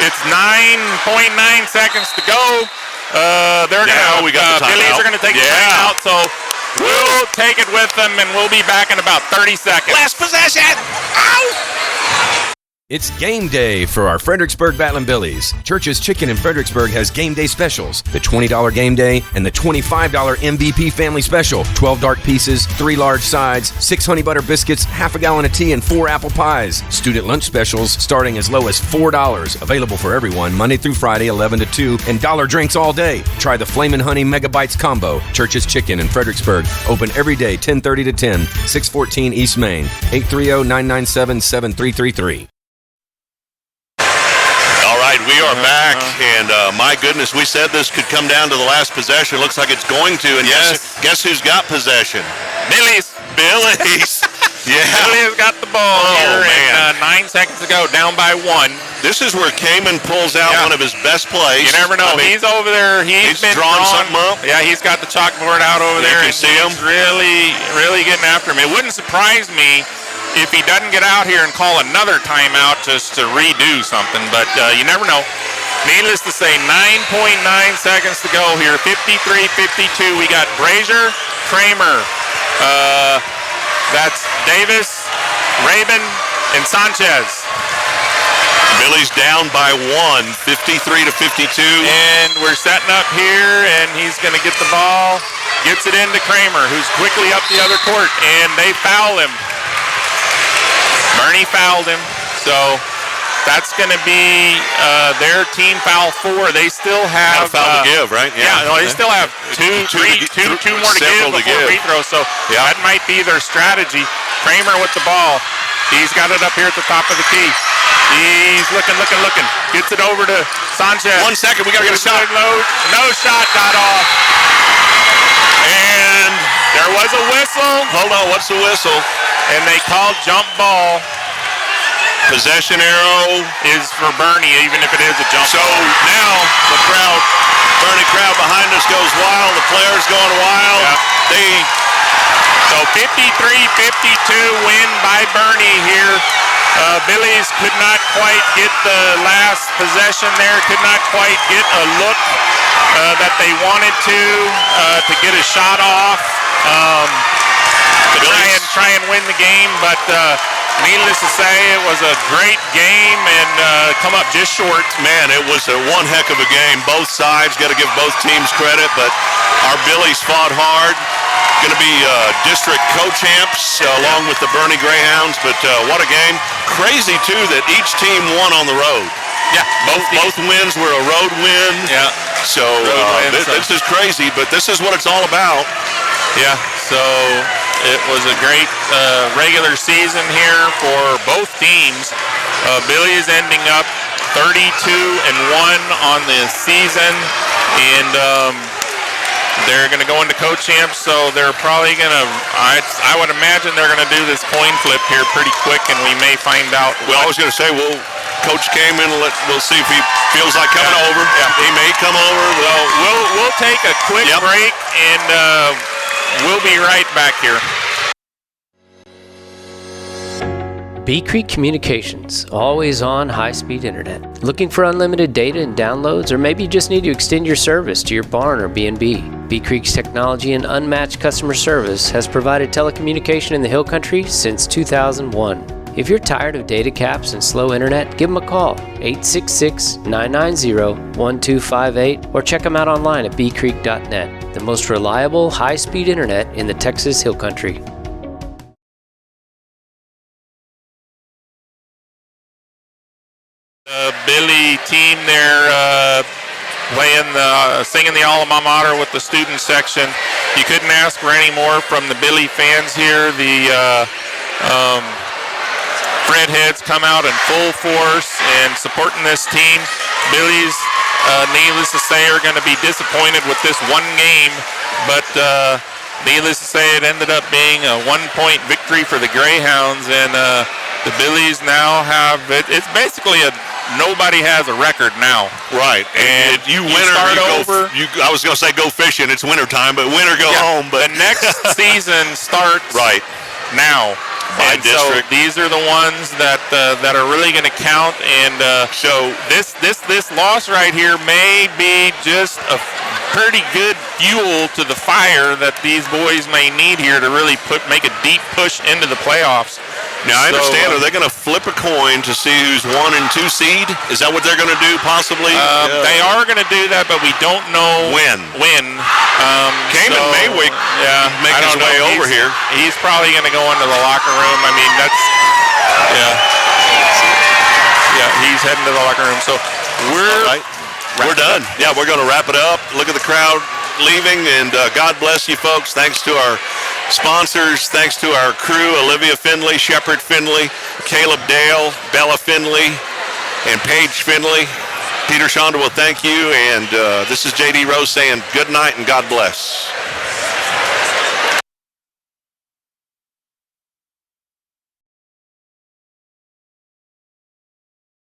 It's 9.9 seconds to go. Billies are going to take the timeout. So we'll take it with them, and we'll be back in about 30 seconds. Last possession. Ow! It's game day for our Fredericksburg Battlin Billies. Church's Chicken in Fredericksburg has game day specials. The $20 game day and the $25 MVP family special. 12 dark pieces, 3 large sides, 6 honey butter biscuits, half a gallon of tea, and 4 apple pies. Student lunch specials starting as low as $4. Available for everyone Monday through Friday, 11 to 2, and dollar drinks all day. Try the Flamin' Honey Megabites Combo. Church's Chicken in Fredericksburg. Open every day, 10:30 to 10, 614 East Main, 830-997-7333. We are back, and my goodness, we said this could come down to the last possession. Looks like it's going to, and guess who's got possession? Billies. Yeah. Billies got the ball here, and 9 seconds to go, down by 1. This is where Kamen pulls out one of his best plays. You never know. He's over there. He's been drawing something up. Yeah, he's got the chalkboard out over there. You see him? Really, really getting after him. It wouldn't surprise me if he doesn't get out here and call another timeout just to redo something, but you never know. Needless to say, 9.9 seconds to go here, 53-52. We got Brazier, Kramer, that's Davis, Rabin, and Sanchez. Billy's down by 1, 53-52. And we're setting up here, and he's going to get the ball, gets it into Kramer, who's quickly up the other court, and they foul him. Boerne fouled him, so that's going to be their team foul 4. They still have foul to give, right? Yeah, no, they still have two more to give before free throws. So that might be their strategy. Kramer with the ball. He's got it up here at the top of the key. He's looking. Gets it over to Sanchez. 1 second, we got to get a shot. No shot got off. And was a whistle. Hold on, what's the whistle? And they called jump ball. Possession arrow is for Boerne, even if it is a jump. So now the Boerne crowd behind us goes wild. The players going wild. Yeah. So 53-52 win by Boerne here. Billies could not quite get the last possession there. Could not quite get a look that they wanted to get a shot off. To try and win the game, but needless to say, it was a great game and come up just short. Man, it was one heck of a game. Both sides, got to give both teams credit, but our Billies fought hard. Going to be district co-champs along with the Boerne Greyhounds, but what a game. Crazy, too, that each team won on the road. Yeah, both wins were a road win. Yeah. So this is crazy, but this is what it's all about. Yeah, so it was a great regular season here for both teams. Billies ending up 32-1 on the season, and they're going to go into co-champs, so they're probably going to, I would imagine they're going to do this coin flip here pretty quick, and we may find out. Well, I was going to say, Coach came in, we'll see if he feels like coming over. Yeah. He may come over. We'll take a quick break, and we'll be right back here. Bee Creek Communications, always on high-speed internet. Looking for unlimited data and downloads, or maybe you just need to extend your service to your barn or B&B? Bee Creek's technology and unmatched customer service has provided telecommunication in the Hill Country since 2001. If you're tired of data caps and slow internet, give them a call, 866-990-1258, or check them out online at beecreek.net, the most reliable, high-speed internet in the Texas Hill Country. Billy team there singing the alma mater with the student section. You couldn't ask for any more from the Billy fans here. The Fred heads come out in full force and supporting this team. Billies, needless to say, are going to be disappointed with this one game, but needless to say, it ended up being a 1-point victory for the Greyhounds, and the Billies now have it's basically nobody has a record now. Right. And you win or you over. I was going to say go fishing. It's winter time, but win or go home. But the next season starts now. By and district. So these are the ones that are really going to count. And so this loss right here may be just a pretty good fuel to the fire that these boys may need here to really make a deep push into the playoffs. Now, I understand, are they going to flip a coin to see who's 1 and 2 seed? Is that what they're going to do, possibly? They are going to do that, but we don't know when. Cayman Maywick making his way over here. He's probably going to go into the locker room. I mean, that's, he's heading to the locker room. So we're done. Yeah, we're going to wrap it up. Look at the crowd leaving, and God bless you folks. Thanks to our sponsors, thanks to our crew, Olivia Finley, Shepard Finley, Caleb Dale, Bella Finley, and Paige Finley. Peter Schandua, thank you, and this is J.D. Rose saying good night and God bless.